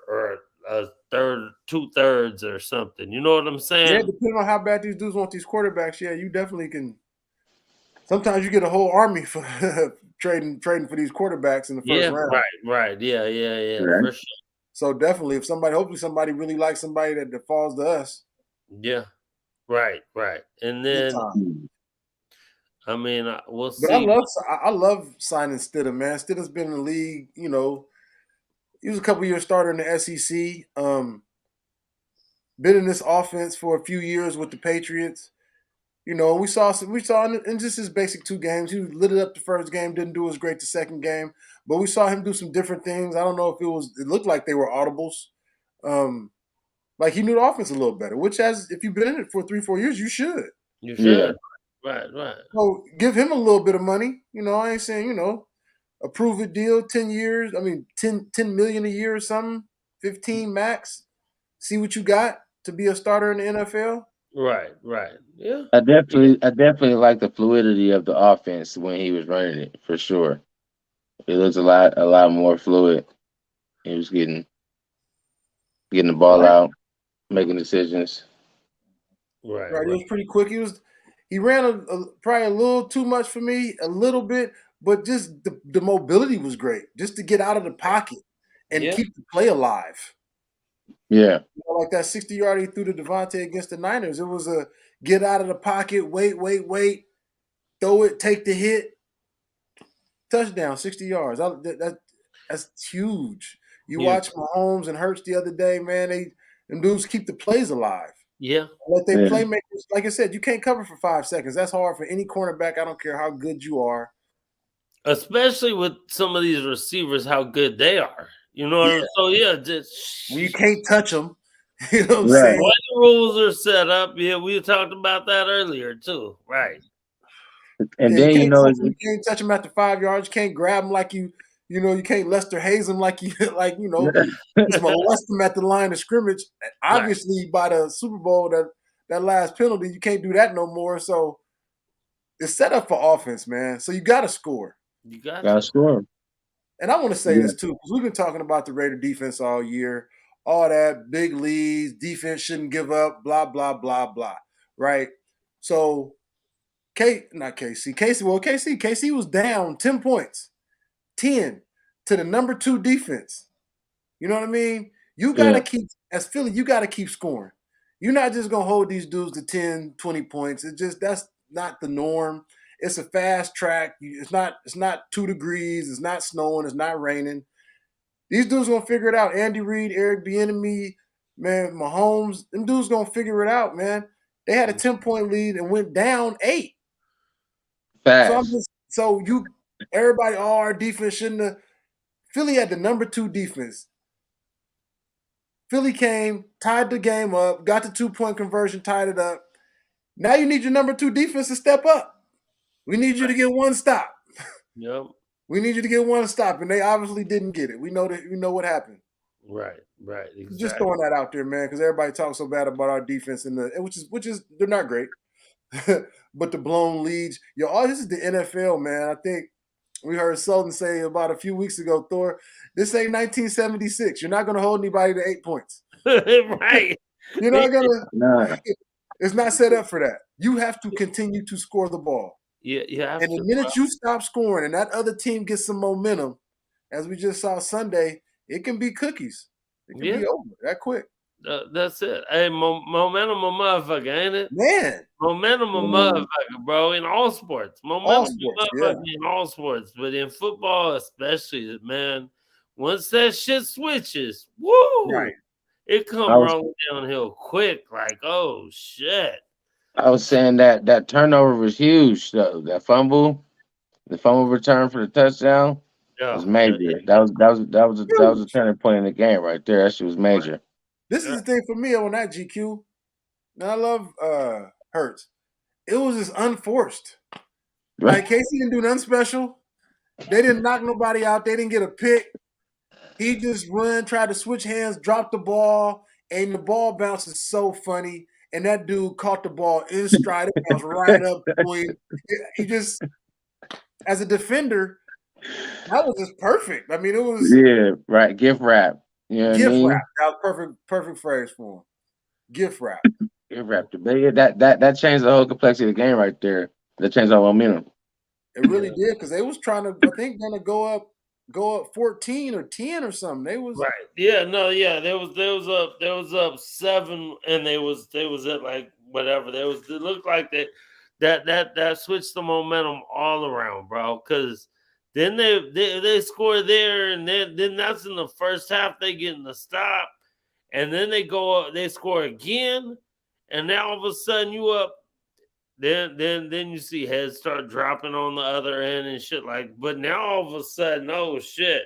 a third, 2/3 or something. You know what I'm Yeah, saying? depending on how bad these dudes want these quarterbacks, yeah, you definitely can. Sometimes you get a whole army for trading for these quarterbacks in the first Yeah, round. right. Yeah, Right. for sure. So definitely, hopefully somebody really likes somebody that falls to us. Yeah, right. And Good then time. I mean, we'll But I see. love signing Stidham, man. Stidham's been in the league, you know. He was a couple years starter in the SEC. Been in this offense for a few years with the Patriots. You know, we saw in just his basic 2 games. He lit it up the first game, didn't do as great the second game, but we saw him do some different things. I don't know if it looked like they were audibles. Like he knew the offense a little better, which if you've been in it for 3-4 years, you should. You Yeah. should. Right. So give him a little bit of money. You know, I ain't saying, you know, a prove it deal, 10 years. I mean, 10 million a year or something, 15 max. See what you got to be a starter in the NFL. Right. Yeah. I definitely like the fluidity of the offense when he was running it for sure. It looks a lot more fluid. He was getting the ball out, making decisions. Right. It was pretty quick. He ran probably a little too much for me, a little bit, but just the mobility was great. Just to get out of the pocket and keep the play alive. Yeah. You know, like that 60-yard he threw to Devontae against the Niners. It was a get out of the pocket, wait, throw it, take the hit, touchdown, 60 yards. That's huge. You watch Mahomes and Hurts the other day, man. Them dudes keep the plays alive. Yeah. Let they playmakers, like I said, you can't cover for 5 seconds. That's hard for any cornerback. I don't care how good you are. Especially with some of these receivers, how good they are. You know what I mean? So just when you can't touch them. You know what I'm saying? What the rules are set up. Yeah, we talked about that earlier too. Right. And then you can't touch them at the 5 yards. You can't grab them like you know, you can't Lester Hayes them like you just molest them at the line of scrimmage. Obviously, by the Super Bowl, that last penalty, you can't do that no more. So it's set up for offense, man. So you got to score. You got to score. And I want to say this too, because we've been talking about the Raider defense all year, all that big leads, defense shouldn't give up, blah blah blah blah. Right? So KC was down 10 points, 10 to the number 2 defense. You know what I mean? You got to keep, as Philly, you got to keep scoring. You're not just going to hold these dudes to 10, 20 points. That's not the norm. It's a fast track. It's not 2 degrees. It's not snowing. It's not raining. These dudes going to figure it out. Andy Reid, Eric Bieniemy, man, Mahomes, them dudes going to figure it out, man. They had a 10-point lead and went down 8. Fast. Everybody, our defense shouldn't have. Philly had the number 2 defense. Philly came, tied the game up, got the 2-point conversion, tied it up. Now you need your number 2 defense to step up. We need you to get one stop. Yep. We need you to get one stop, and they obviously didn't get it. We know what happened. Right. Exactly. Just throwing that out there, man, because everybody talks so bad about our defense which is they're not great. But the blown leads. This is the NFL, man. I think we heard Sultan say about a few weeks ago, Thor, this ain't 1976. You're not going to hold anybody to 8 points. Right. You're not going to. Nah. It's not set up for that. You have to continue to score the ball. Yeah. And the minute you stop scoring and that other team gets some momentum, as we just saw Sunday, it can be cookies. It can be over that quick. That's it. Hey, momentum a motherfucker, ain't it? Man. Momentum a motherfucker, bro, in all sports. Momentum a motherfucker in all sports. But in football especially, man, once that shit switches, woo! It come rolling downhill quick, like, oh, shit. I was saying that turnover was huge, though. That fumble, the fumble return for the touchdown was major. That was a turning point in the game right there. That shit was major. This is the thing for me on that GQ. Now I love Hurts. It was just unforced. Like Casey didn't do nothing special. They didn't knock nobody out. They didn't get a pick. He just tried to switch hands, dropped the ball, and the ball bounces so funny. And that dude caught the ball in stride. It bounced right up to him. He just, as a defender, that was just perfect. I mean, it was gift wrap. You know gift wrap. That was perfect phrase for him. Gift wrap. Gift wrap. That changed the whole complexity of the game right there. That changed our momentum. It really did, because they was trying to, I think, gonna go up 14 or 10 or something. They was There was up 7, and they was at like whatever. It looked like that switched the momentum all around, bro. Because then they score there, and then that's in the first half. They get in the stop, and then they score again, and now all of a sudden you up. Then you see heads start dropping on the other end and shit like. But now all of a sudden, oh shit,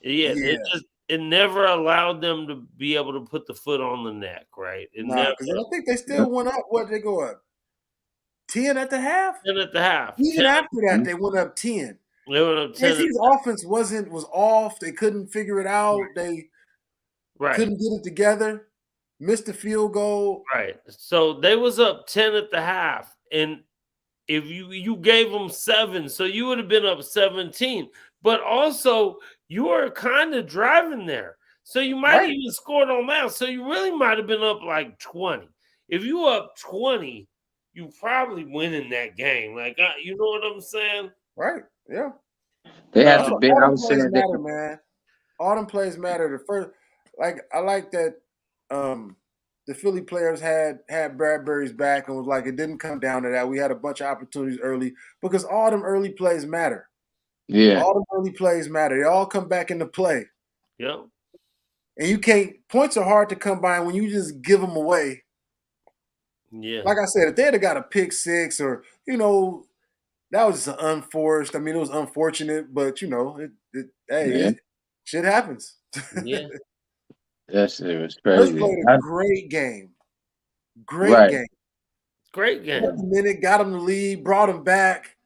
yeah, it never allowed them to be able to put the foot on the neck, right? It Nah, never. because I think they still went up. What did they go up? 10 at the half? 10 at the half. Even 10, after that, they went up 10. they went up 10. KC's offense was off. They couldn't figure it out. They Right. couldn't get it together. Missed the field goal. Right. So they was up 10 at the half. And if you gave them 7, so you would have been up 17. But also you were kind of driving there. So you might have even scored on that. So you really might have been up like 20. If you up 20, you probably winning that game. Like you know what I'm saying? Right. Yeah. They had to bet. I was saying that matter, man. All them plays matter. The first, I like that the Philly players had Bradbury's back and was like, it didn't come down to that. We had a bunch of opportunities early because all them early plays matter. Yeah. All them early plays matter. They all come back into play. Yeah. And you can't, points are hard to come by when you just give them away. Yeah. Like I said, if they'd have got a pick 6 or, that was just unforced. I mean, it was unfortunate, but shit happens. Yeah. That shit was Hurts crazy. played a great game. Great game. Great game. A minute, got him the lead, brought him back.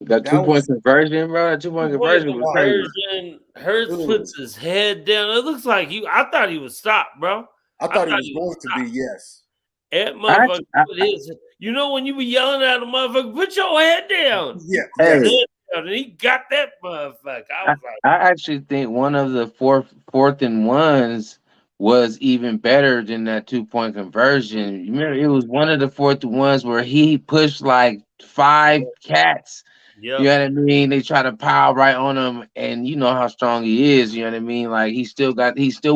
Got 2-point conversion, bro. That 2-point conversion was crazy. Hurts puts his head down. It looks like I thought he would stop, bro. I thought he was going to be, yes. That motherfucker put his, when you be yelling at a motherfucker, put your head down. Yeah. Head down, and he got that motherfucker. I actually think one of the fourth and ones was even better than that 2-point conversion. You remember, it was one of the fourth and ones where he pushed like 5 cats. Yep. You know what I mean? They try to pile right on him, and you know how strong he is. You know what I mean? Like he still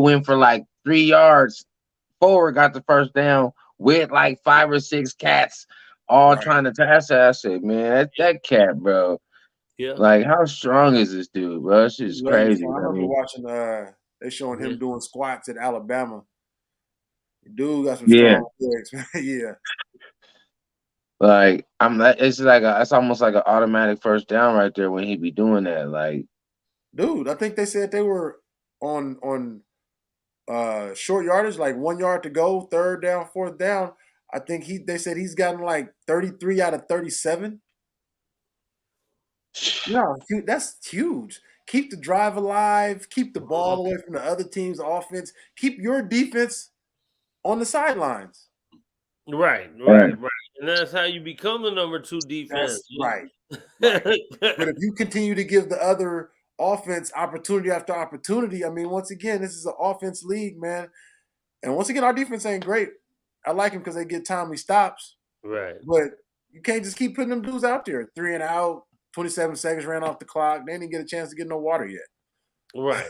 went for like 3 yards forward, got the first down with like 5 or 6 cats all trying to pass that. I said, man, that cat, bro. Yeah. Like, how strong is this dude, bro? This is crazy. I remember watching they showing him doing squats at Alabama. Dude got some strong legs, man. Yeah. Like it's almost like an automatic first down right there when he be doing that. Like, dude, I think they said they were on short yardage, like 1 yard to go, 3rd down, 4th down. I think they said he's gotten like 33 out of 37. No, that's huge. Keep the drive alive. Keep the ball away from the other team's offense. Keep your defense on the sidelines. Right. And that's how you become the number 2 defense. Right. But if you continue to give the other offense opportunity after opportunity, I mean, once again, this is an offense league, man. And once again, our defense ain't great. I like them because they get timely stops. Right. But you can't just keep putting them dudes out there. 3 and out, 27 seconds ran off the clock. They didn't get a chance to get no water yet. Right.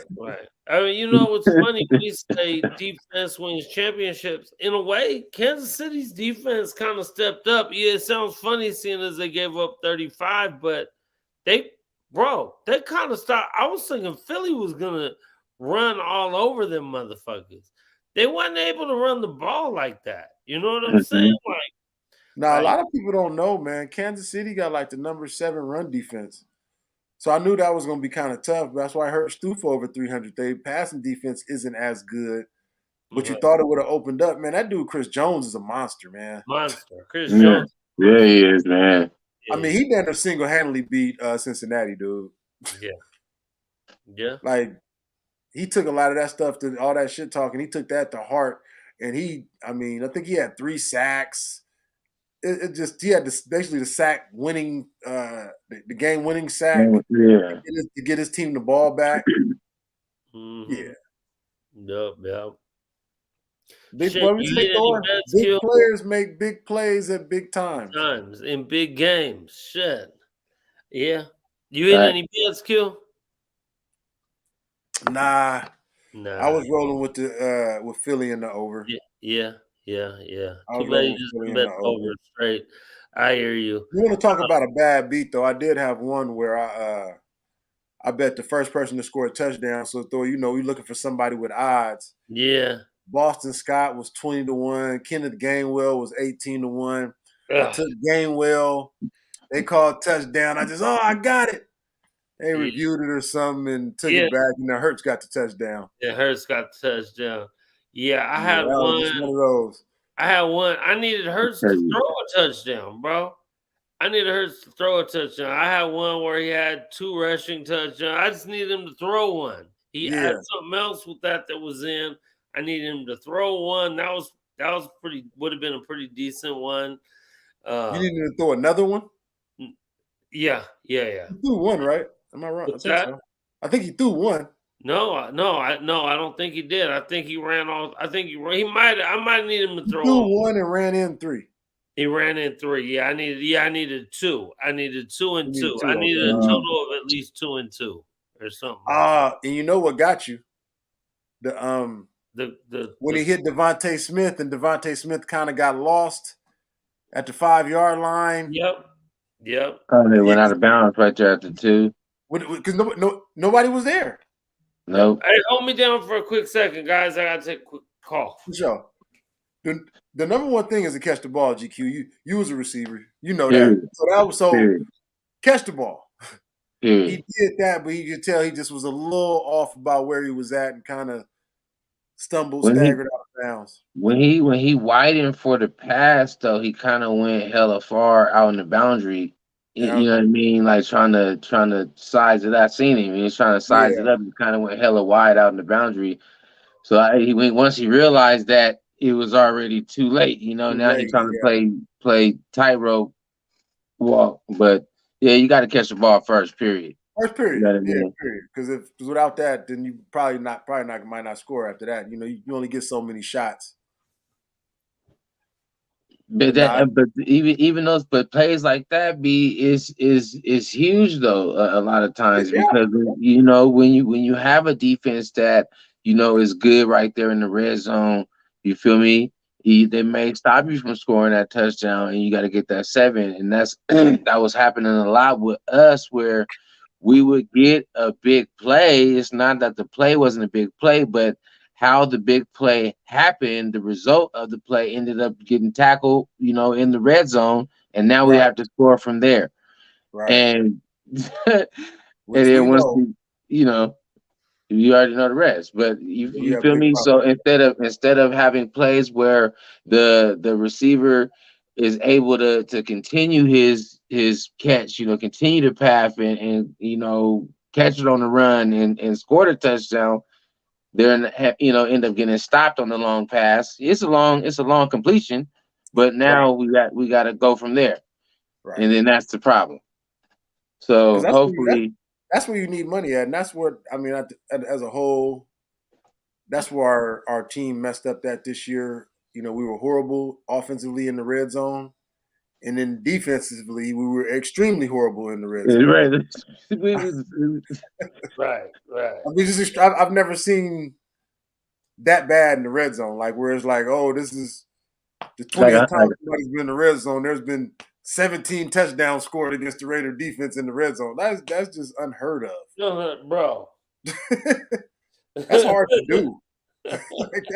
I mean, what's funny? We say defense wins championships. In a way, Kansas City's defense kind of stepped up. Yeah, it sounds funny seeing as they gave up 35, but they kind of stopped. I was thinking Philly was gonna run all over them motherfuckers. They weren't able to run the ball like that. You know what I'm saying? Like, now, a lot of people don't know, man. Kansas City got like the number 7 run defense. So I knew that was going to be kind of tough. But that's why I heard Stu for over 300. Their passing defense isn't as good. But you thought it would have opened up. Man, that dude Chris Jones is a monster, man. Monster. Chris Jones. Yeah, he is, man. I mean, he better single-handedly beat Cincinnati, dude. Yeah. Like, he took a lot of that stuff, to all that shit talking. He took that to heart. And I think he had 3 sacks. He had basically the sack winning, the game winning sack to get his team the ball back. Mm-hmm. Yeah. Yep. Big players make big plays at big times. In big games. Shit. Yeah. You hit any bets, Q? Nah. I was rolling with Philly in the over. Yeah. Too bad you just bet over straight. I hear you. You want to talk about a bad beat though? I did have one where I bet the first person to score a touchdown. So Thor, you know, we looking for somebody with odds. Yeah. Boston Scott was 20-1. Kenneth Gainwell was 18-1. I Ugh. took Gainwell. They called touchdown. I got it. They Yeah. reviewed it or something and took Yeah. it back. And then Hurts got the touchdown. And Hurts got the touchdown. Yeah, I Yeah, had that was just one one. of those. I had one. I needed Hurts to throw a touchdown, bro. I needed Hurts to throw a touchdown. I had one where he had 2 rushing touchdowns. I just needed him to throw one. He had Yeah. something else with that was in. I needed him to throw one. That was pretty. Would have been a pretty decent one. You Uh, need to throw another one? yeah. He threw one, right? Am I wrong? I What's think that? so. I think he threw one. No, I don't think he did. I think he ran off. I think he might. I might need him to He throw threw off. one and ran in 3. He ran in 3. Yeah, I needed 2. I needed 2 and You need 2. 2. I needed a Okay. total of at least 2 and 2 or something like And you know what got you? The when the he hit Devontae Smith and Devontae Smith kind of got lost at the 5-yard line. Yep. Yep. Oh, they went out of bounds right there after 2. Because nobody was there. Yep. Nope. Hey, hold me down for a quick second, guys. I gotta take a quick call. For sure. The number one thing is to catch the ball, GQ. You was a receiver. You know Period. that. So that was Period. catch the ball. Period. He did that, but you could tell he just was a little off about where he was at and kind of stumbled, staggered out of bounds. When he widened for the pass, though, he kind of went hella far out in the boundary. Yeah. You know what I mean? Like trying to size it. I seen him. He was trying to size it up. He kind of went hella wide out in the boundary. So once he realized that it was already too late. You know, now he's trying to play tightrope walk. But yeah, you got to catch the ball first. Period. First period. You know what I mean? Period. Because without that, then you might not score after that. You know, you only get so many shots. But even those plays like that is huge though a lot of times because you know when you have a defense that you know is good right there in the red zone, you feel me? They may stop you from scoring that touchdown, and you got to get that 7, and that's that was happening a lot with us where we would get a big play. It's not that the play wasn't a big play, but how the big play happened, the result of the play ended up getting tackled, you know, in the red zone, and now we have to score from there. Right. And and then once you know, you already know the rest. But you feel me? So instead of having plays where the receiver is able to continue his catch, you know, continue to pass and you know catch it on the run and score the touchdown, they're you know end up getting stopped on the long pass. It's a long completion, but now we got to go from there, and then that's the problem. So hopefully. That's where you need money at, and that's where I mean, as a whole, that's where our team messed up that this year. You know, we were horrible offensively in the red zone, and then defensively, we were extremely horrible in the red zone. Right. I mean, I've never seen that bad in the red zone. Like where it's like, oh, this is the 20th time somebody's been in the red zone. There's been 17 touchdowns scored against the Raider defense in the red zone. That's just unheard of, bro. That's hard to do. Like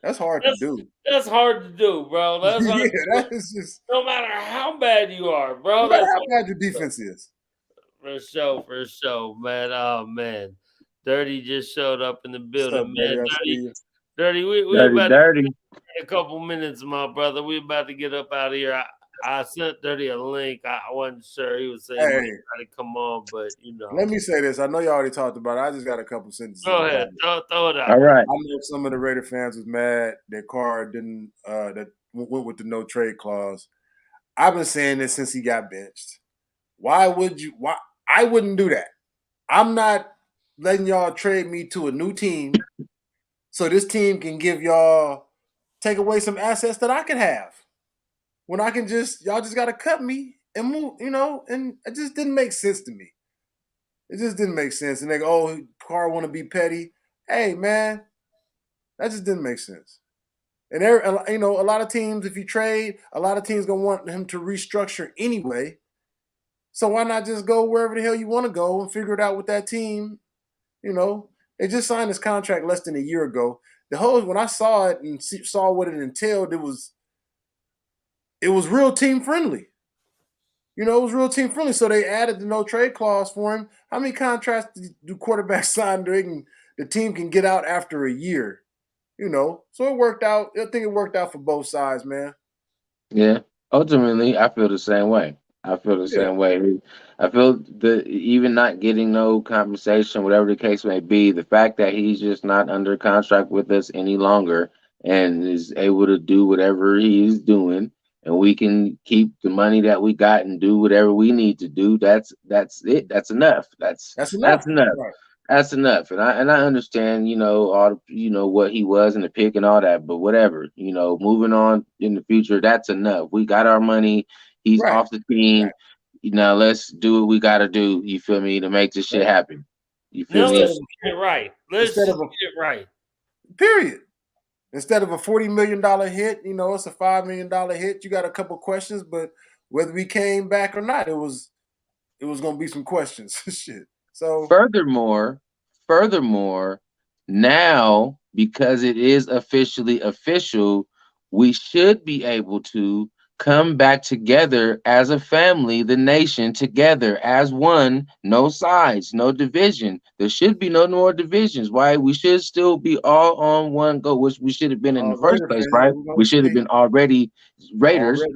that's hard to do. That's hard to do, bro. That's hard that is just no matter how bad you are, bro. No matter how bad your defense is. For sure, man. Oh man. Dirty just showed up in the building, man. Dirty, we about to a couple minutes, my brother. We about to get up out of here. I sent Dirty a link. I wasn't sure he was saying he had to come on, but you know. Let me say this. I know you already talked about it. I just got a couple sentences. Go ahead, throw it out. All right. I know some of the Raider fans was mad that Carr didn't that went with the no trade clause. I've been saying this since he got benched. Why I wouldn't do that. I'm not letting y'all trade me to a new team so this team can take away some assets that I can have. When I can y'all just gotta cut me and move, you know, and it just didn't make sense to me. It just didn't make sense. And they go, oh, Carr want to be petty. Hey, man, that just didn't make sense. And there, a lot of teams, if you trade, a lot of teams gonna want him to restructure anyway. So why not just go wherever the hell you want to go and figure it out with that team? They just signed this contract less than a year ago. When I saw it and saw what it entailed, it was real team friendly. It was real team friendly. So they added the no trade clause for him. How many contracts do quarterbacks sign? The team can get out after a year. So it worked out. I think it worked out for both sides, man. Yeah. Ultimately, I feel the same way. I feel the Yeah. same way. I feel even not getting no compensation, whatever the case may be, the fact that he's just not under contract with us any longer and is able to do whatever he's doing, and we can keep the money that we got and do whatever we need to do. That's it. That's enough. That's That's enough. enough. Right. That's enough. And I understand, all what he was in the pick and all that, but whatever, moving on in the future, that's enough. We got our money. He's Right. off the team. Right. Now let's do what we gotta do, you feel me, to make this shit Right. happen. You feel Now me? let's get it right. Let's Instead just of a get it right. period. Instead of a $40 million hit, it's a $5 million hit. You got a couple questions, but whether we came back or not, it was gonna be some questions. Shit. So Furthermore, now because it is officially official, we should be able to come back together as a family, the nation together as one, no sides, no division. There should be no more divisions. Why? We should still be all on one go, which we should have been in the first Raider place, fans, right? we're We gonna should have stay been already Raiders. already.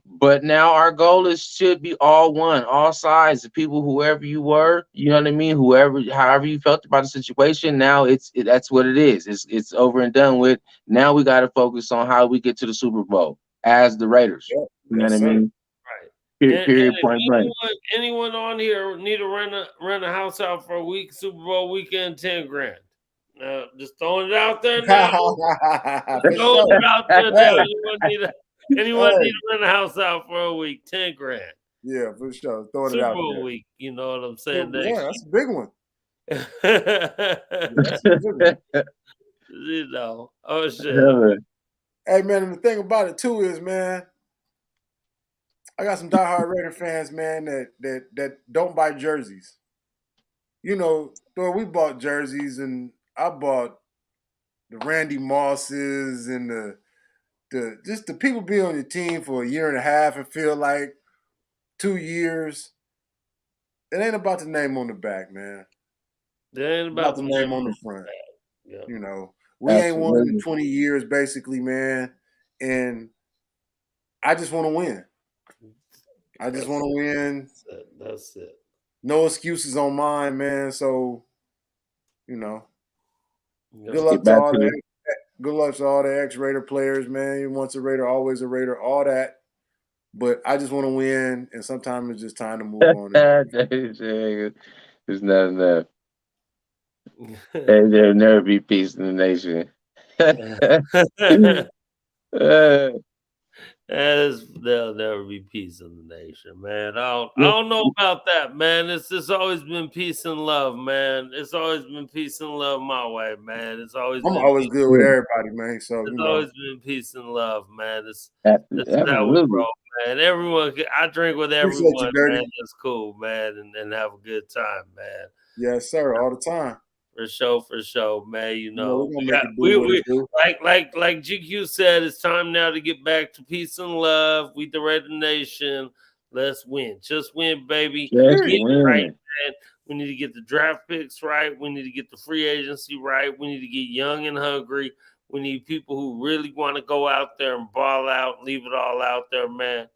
But now our goal is should be all one, all sides, the people, whoever you were, you know what I mean, however you felt about the situation. Now that's what it is. It's over and done with. Now we got to focus on how we get to the Super Bowl as the Raiders. Yep. You know what Yes, I sir. mean? Right. Period. And Point blank. if anyone on here need to rent a house out for a week, Super Bowl weekend, 10 grand. Just throwing it out there now. For Throwing sure. it out there now. Hey, Anyone hey. need to rent a house out for a week, 10 grand. Yeah, for sure. Throwing it Super out Bowl there. week, you know what I'm saying? Yeah, that's a big one. Next Yeah, that's a big one. oh shit. Hey man, and the thing about it too is, man, I got some diehard Raider fans, man, that don't buy jerseys. Thor, we bought jerseys, and I bought the Randy Mosses and the people be on your team for a year and a half and feel like 2 years. It ain't about the name on the back, man. It ain't It's about about the the name on name. the front. Yeah. We ain't won in Absolutely. 20 years, basically, man. And I just want to win. I just want to win. That's it. No excuses on mine, man. So, good Let's luck get to back all to the ex-Raider players, man. Once a Raider, always a Raider, all that. But I just want to win, and sometimes it's just time to move on. It's not enough. There'll never be peace in the nation. There'll never be peace in the nation, man. I don't know about that, man. It's always been peace and love, man. It's always been peace and love my way, man. It's always I'm been always good with everybody, man. So, It's always been peace and love, man. That's how we Absolutely. roll, man. I drink with appreciate everyone, you, Dirty. man. That's cool, man, and have a good time, man. Yes, sir, all the time. For sure, man. We're gonna We make got it do what it do. like GQ said, it's time now to get back to peace and love. We the Raider Nation. Let's win. Just win, baby. Just Get it right, win. man. We need to get the draft picks right. We need to get the free agency right. We need to get young and hungry. We need people who really want to go out there and ball out, leave it all out there, man.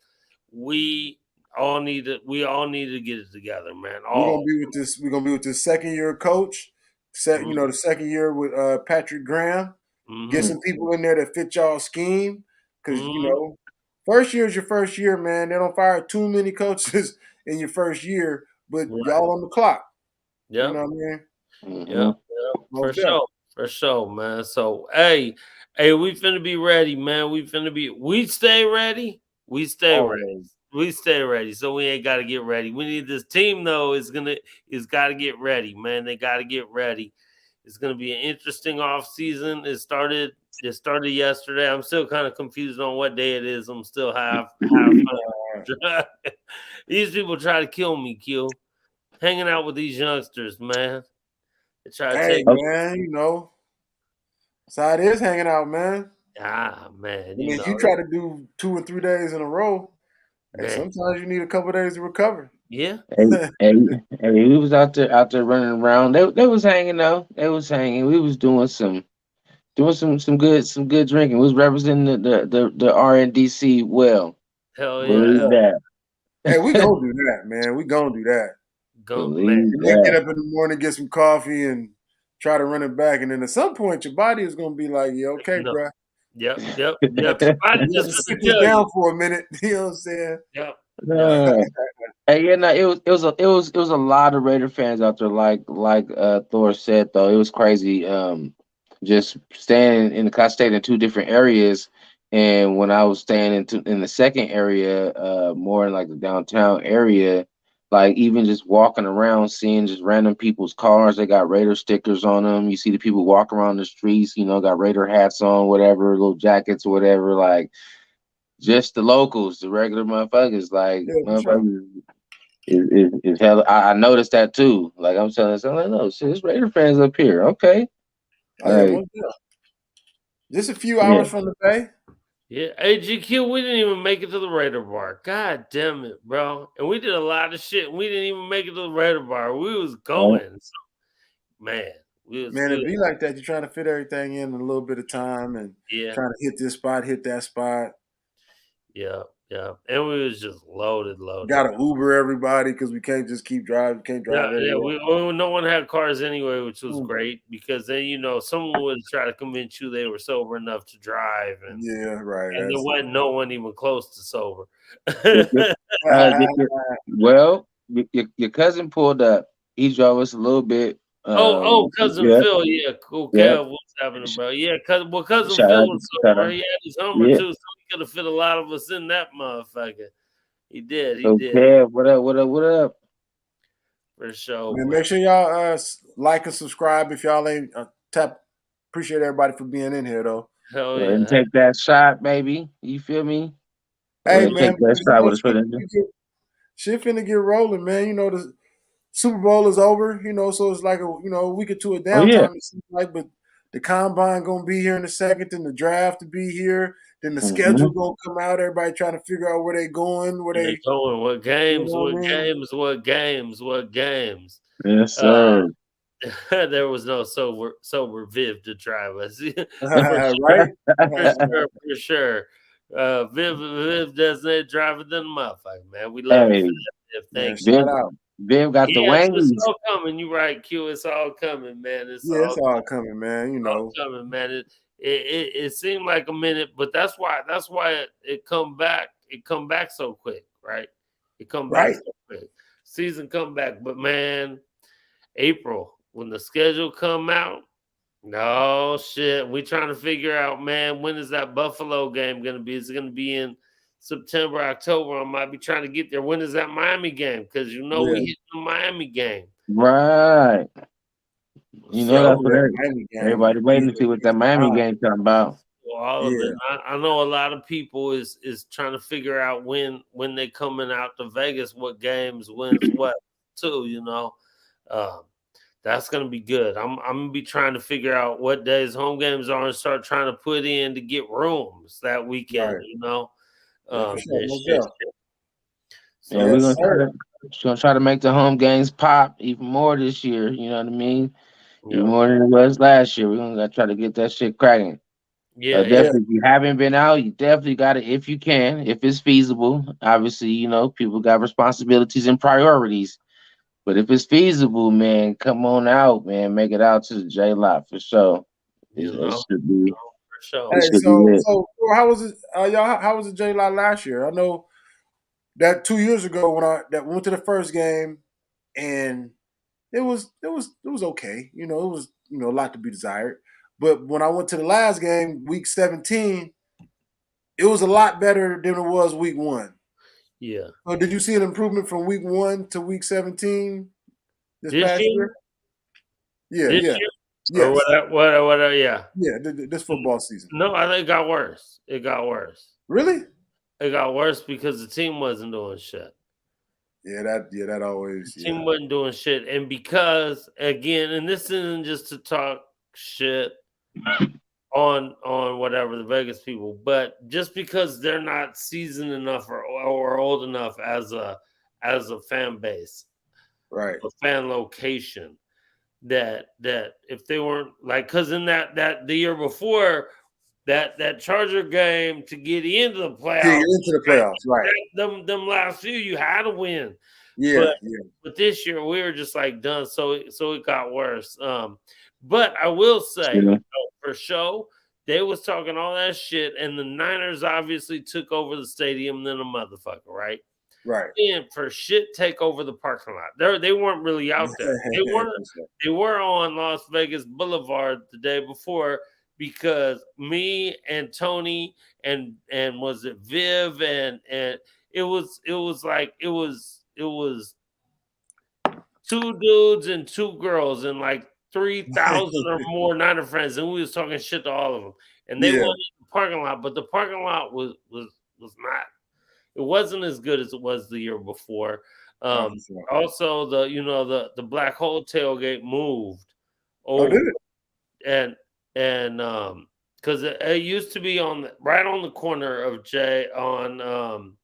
We all need to get it together, man. We're All. gonna be with this second year coach. The second year with Patrick Graham. Get some people in there that fit y'all scheme. Because first year is your first year, man. They don't fire too many coaches in your first year, but y'all on the clock. Yeah. You know what I mean? Mhm. Yeah, for sure, man. So hey, we finna be ready, man. We stay ready. We stay ready. Always. We stay ready. So we ain't gotta get ready. We need this team though, is gotta get ready, man. They gotta get ready. It's going to be an interesting off season. It started yesterday. I'm still kind of confused on what day it is. I'm still half fun. These people try to kill me, Q. Hanging out with these youngsters, man. They try to take man, that's how it is hanging out, man. Man. And if you try to do 2 or 3 days in a row, sometimes you need a couple days to recover. Yeah. Hey, we was out there running around. They was hanging though. They was hanging. We was doing some good drinking. We was representing the RNDC well. Hell yeah. Believe that. Hey, we gonna do that, man. We gonna do that. Believe and then that. get up in the morning, get some coffee, and try to run it back. And then at some point, your body is gonna be like, "Yeah, okay, bro." Yep. Somebody just sit this down for a minute. You know what I'm saying? Yep. Hey, yeah, no, it was a lot of Raider fans out there. Like Thor said, though, it was crazy. Just staying in I stayed in two different areas, and when I was staying in the second area, more in like the downtown area, like even just walking around, seeing just random people's cars, they got Raider stickers on them. You see the people walk around the streets, got Raider hats on, whatever, little jackets or whatever, like. Just the locals, the regular motherfuckers, like motherfuckers is hell. I noticed that too. Like I'm telling someone, no, shit, there's Raider fans up here. Okay. Just a few hours from the Bay. Yeah, AGQ, we didn't even make it to the Raider Bar. God damn it, bro. And we did a lot of shit. We didn't even make it to the Raider Bar. We was going. So, man. It'd be like that. You're trying to fit everything in a little bit of time and trying to hit this spot, hit that spot. Yeah. And we was just loaded. Got to Uber everybody because we can't just keep driving. Can't drive everywhere. No one had cars anyway, which was great because then someone would try to convince you they were sober enough to drive, and right. And there wasn't no one even close to sober. Well, your cousin pulled up. He drove us a little bit. Cousin Phil, cool. Kev, what's happening, bro? Yeah, cousin Phil was sober. He had his Hummer too, so he could have fit a lot of us in that motherfucker. He did. Kev, what up? For sure. Man, make sure y'all like and subscribe if y'all ain't Appreciate everybody for being in here though. Hell yeah. And take that shot, baby. You feel me? Hey man, take that shot with shit finna get rolling, man. The Super Bowl is over, so it's like a week or two of downtime. It seems like, but the combine gonna be here in a second, then the draft to be here, then the schedule gonna come out. Everybody trying to figure out where they going, what games, what games. Yes, sir. There was no sober Viv to drive us. Right? For sure. Viv doesn't drive it than a motherfucker, man. We love you for that. Thank you. Shout out. Viv got the wangies. It's all coming. You right, Q. It's all coming, man. It's all coming, man. All coming, man. It seemed like a minute, but that's why it come back. It come back so quick, right? It come back so quick. Season come back, but man, April when the schedule come out. No shit. We trying to figure out, man, when is that Buffalo game gonna be? Is it gonna be in September, October? I might be trying to get there. When is that Miami game? Because we hit the Miami game. Right. That's what everybody waiting to see what that Miami game talking about. All of it. I know a lot of people is trying to figure out when they coming out to Vegas, what games, when's what too, that's gonna be good. I'm gonna be trying to figure out what days home games are and start trying to put in to get rooms that weekend, We're gonna try to make the home games pop even more this year. You know what I mean? Even more than it was last year. We're gonna try to get that shit cracking. Definitely. If you haven't been out, you definitely got to, if you can, if it's feasible. Obviously, people got responsibilities and priorities. But if it's feasible, man, come on out, man. Make it out to the J Lot for sure. It should be. For sure. Hey, so how was it, y'all? How was the J Lot last year? I know that 2 years ago when I went to the first game, and it was okay. It was a lot to be desired. But when I went to the last game, week 17, it was a lot better than it was week 1. Yeah. So did you see an improvement from week 1 to week 17 this past year? Yeah, this year? Or Yes. whatever. Yeah. Yeah. This football season. No, I think it got worse. It got worse. Really? It got worse because the team wasn't doing shit. Yeah. That always. The team Yeah. wasn't doing shit, and because again, and this isn't just to talk shit on whatever the Vegas people, but just because they're not seasoned enough or old enough as a fan base, Right. a fan location, that if they weren't like, because in that the year before that Charger game to get into the playoffs, Yeah, you're into the playoffs, right? them last few you had to win, Yeah. but this year we were just like done, so it got worse. But I will say, for sure, they was talking all that shit, and the Niners obviously took over the stadium than a motherfucker, right? Right. And for shit, take over the parking lot. They weren't really out there. They were on Las Vegas Boulevard the day before, because me and Tony and was it Viv and it was two dudes and two girls and like 3,000 or more Niner friends, and we was talking shit to all of them. And they went in the parking lot, but the parking lot was not. It wasn't as good as it was the year before. Also, the black hole tailgate moved. Did it? And because it used to be right on the corner of Jay on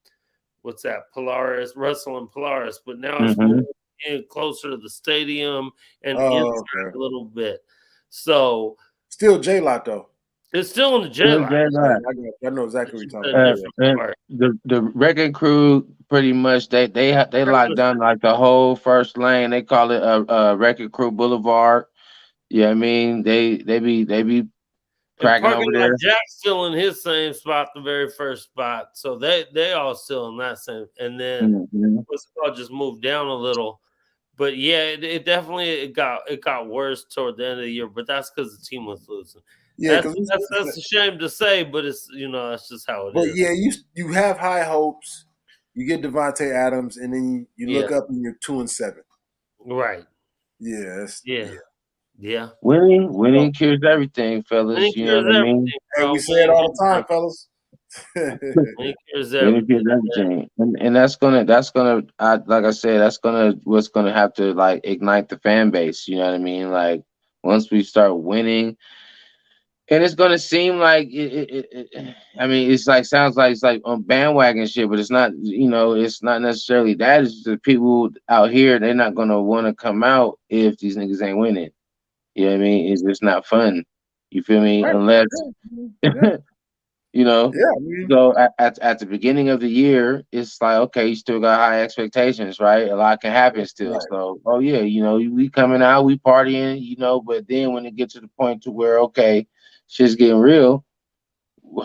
what's that, Polaris, Russell and Polaris, but now it's moved in closer to the stadium and inside a little bit. So still J-Lot though. It's still in the J-Lot. I know exactly what you're talking about. The wrecking crew pretty much they locked down like the whole first lane. They call it a wrecking crew boulevard. Yeah, I mean they be cracking over there. Jack's still in his same spot, the very first spot. So they all still in that same. And then what's it called, just moved down a little. But yeah, it definitely got worse toward the end of the year. But that's because the team was losing. Yeah, that's a shame to say, but it's that's just how it is. But yeah, you have high hopes. You get Devontae Adams, and then you look up and you're 2-7. Right. Yeah. Winning cures everything, fellas. You know what I mean? Hey, we say it all the time, fellas. Winning cures everything. And that's gonna like I said, that's what's gonna have to like ignite the fan base. You know what I mean? Like once we start winning. And it's gonna seem like I mean, it's like sounds like it's like on bandwagon shit, but it's not. It's not necessarily that. It's the people out here. They're not gonna want to come out if these niggas ain't winning. You know what I mean? It's just not fun. You feel me? Right. Unless So at the beginning of the year, it's like okay, you still got high expectations, right? A lot can happen still. Right. So we coming out, we partying, but then when it gets to the point to where okay, shit's getting real.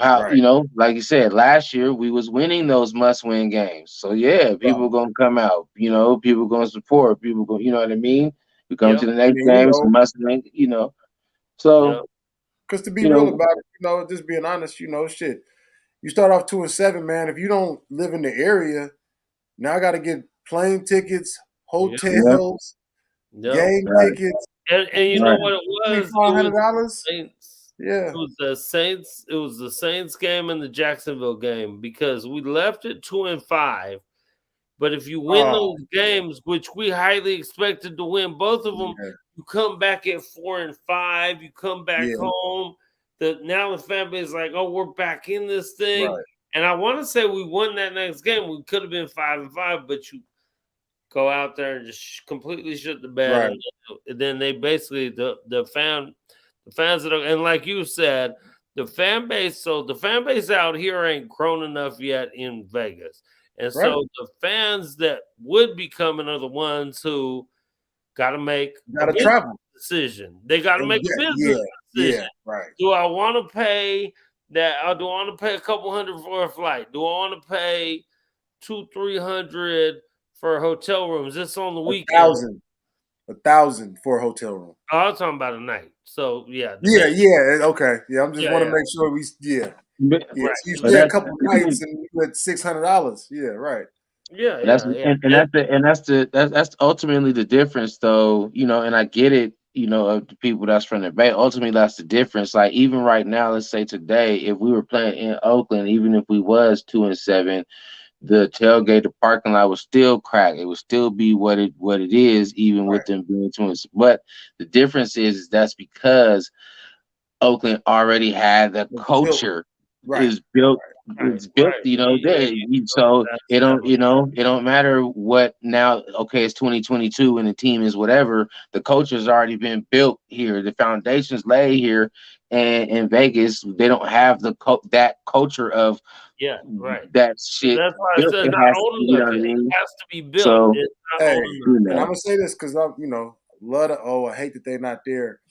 How like you said, last year we was winning those must-win games. So yeah, people gonna come out. People gonna support. People go. You know what I mean? We come to the next game, it's a must-win. So because to be real about it, just being honest, shit. You start off 2-7, man. If you don't live in the area, now I got to get plane tickets, hotels, game tickets, and you know what it was? $500. Yeah, it was the Saints. It was the Saints game and the Jacksonville game because we left at 2-5. But if you win those games, which we highly expected to win both of them, you come back at 4-5. You come back home. Now the fan base is like, oh, we're back in this thing. Right. And I want to say we won that next game. We could have been 5-5, but you go out there and just completely shut the bed. Right. And then they basically the fans that are, and like you said, the fan base out here ain't grown enough yet in Vegas. And so the fans that would be coming are the ones who got to make a travel decision. They got to make a business decision. Yeah, right. Do I want to pay that? Or do I want to pay a couple $100 for a flight? Do I want to pay $200-$300 for hotel rooms? This on the weekend. $1,000 for a hotel room. Oh, I was talking about a night. So yeah. Okay. Yeah, I'm just want to make sure we Right. You stay a couple nights and you get $600. Yeah, right. That's ultimately the difference, though. And I get it. you know, of the people that's from the Bay. Ultimately, that's the difference. Like even right now, let's say today, if we were playing in Oakland, even if we was 2-7, the tailgate, the parking lot would still crack. It would still be what it is, even Right. with them being twins. But the difference is that's because Oakland already had the It's built. culture Right. is built. Right, It's built, right. you know. So it don't, you know, it don't matter what now. Okay, it's 2022 and the team is whatever. The culture's already been built here. The foundations lay here, and in Vegas, they don't have that culture of Yeah, right. that shit That's why I built. said It not has, old you know enough what I yet. It mean. has to be built. So It's not Hey, old you enough. and I'm know, gonna say this because I, you know, love to. Oh, I hate that they're not there.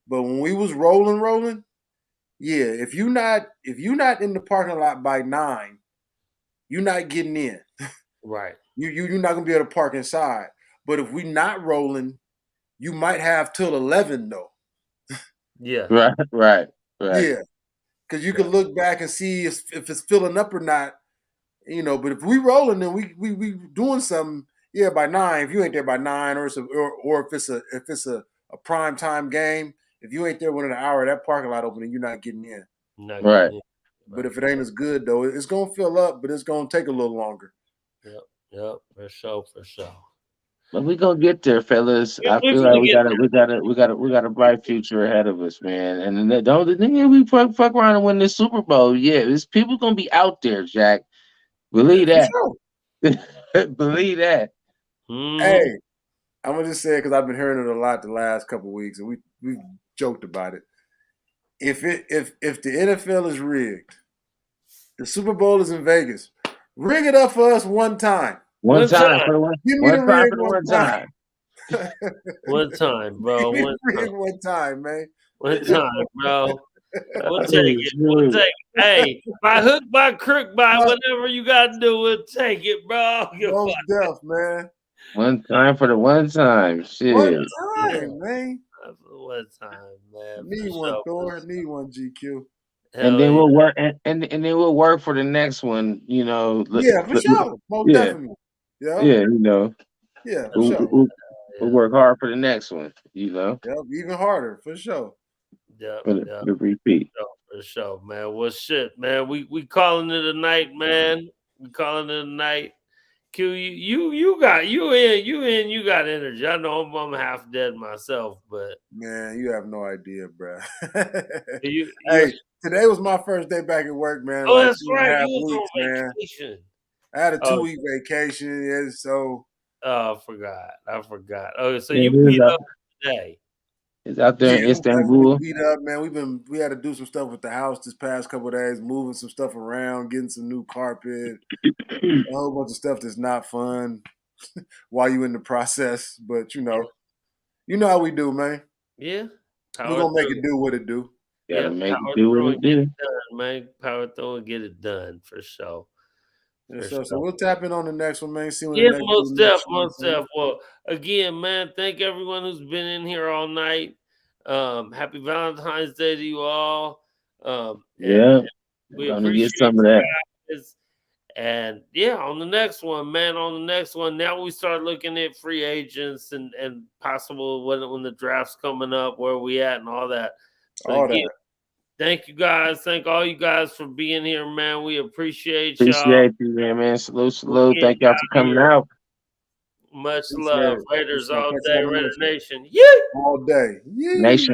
But when we was rolling, yeah. If you not in the parking lot by 9, you're not getting in. Right. You're not gonna be able to park inside. But if we not rolling, you might have till 11 though. Yeah. right. Yeah, because you Yeah. can look back and see if it's filling up or not. You know, but if we rolling, then we doing something. Yeah, by 9. If you ain't there by 9, or if it's a prime time game, if you ain't there within an hour of that parking lot opening, you're not getting in. Not Right. getting it. But Right. if it ain't as good though, it's gonna fill up, but it's gonna take a little longer. Yep. Yep. For sure. For sure. But we gonna get there, fellas. Yeah, I we're feel like gonna get there. we got a bright future ahead of us, man. And then don't the thing is we fuck around and win this Super Bowl. Yeah, it's people gonna be out there, Jack. Yeah, Believe for that. sure. Believe that. Mm-hmm. Hey, I'm gonna just say it because I've been hearing it a lot the last couple of weeks, and we've joked about it. If the NFL is rigged, the Super Bowl is in Vegas. Rig it up for us one time. One One time time. for the one, Give me the one time rig for the one one time. time. One time, Give bro. me One the time. rig one time, man. One time, bro. We'll take Hey, it. We'll take it. Hey, by hook, by crook, by Uh, whatever you gotta do, we'll take it, bro. Most deaf, man. one time for the one time. One Shit. time, man. One time, man. For Need one, sure. Thor. Need one, GQ. And Hell then yeah. we'll work and then we'll work for the next one, you know. Yeah, for sure. Most Yeah, definitely. Yeah, yeah, you know. yeah, for We'll, sure. we'll, we'll Yeah. work hard for the next one, you know, Yep, even harder, for sure. Yep. for the repeat. For sure, man. Well, shit, man. We calling it a night, man. We calling it a night. Q, you got you got energy. I know I'm half dead myself, but Man, you have no idea, bro. you. Hey, today was my first day back at work, man. Oh, Like that's two and a right. half You was weeks, on man. vacation. I had a Oh, 2-week vacation, yeah, so I forgot. I forgot. Oh, so Yeah, you beat up today. it's out there yeah, in I'm definitely Istanbul. beat up, man. We had to do some stuff with the house this past couple of days, moving some stuff around, getting some new carpet, a whole bunch of stuff that's not fun while you in the process. But you know how we do, man. Yeah. We're Power gonna make through. it do what it do. Gotta Yep. make it Power do what through it and get do. it done, man. Power through and get it done for sure. Yes, For sir. So sure. we'll tap in on the next one, man. See when the Yeah, next most dude def, next most show. def. Well, again, man, thank everyone who's been in here all night. Happy Valentine's Day to you all. And Yeah, we gonna get appreciate some of that. you guys. And yeah, on the next one, man, on the next one, now we start looking at free agents and possible when the draft's coming up, where we at and all that. But All again, that. thank you guys. Thank all you guys for being here, man. We appreciate y'all. Appreciate you, man. Salute, We'll salute. get Thank y'all for coming here. out. Much Appreciate love. it. Raiders Appreciate it. all Catch day, you on the Raider next one. Nation. Yeah. All day. Yee. Nation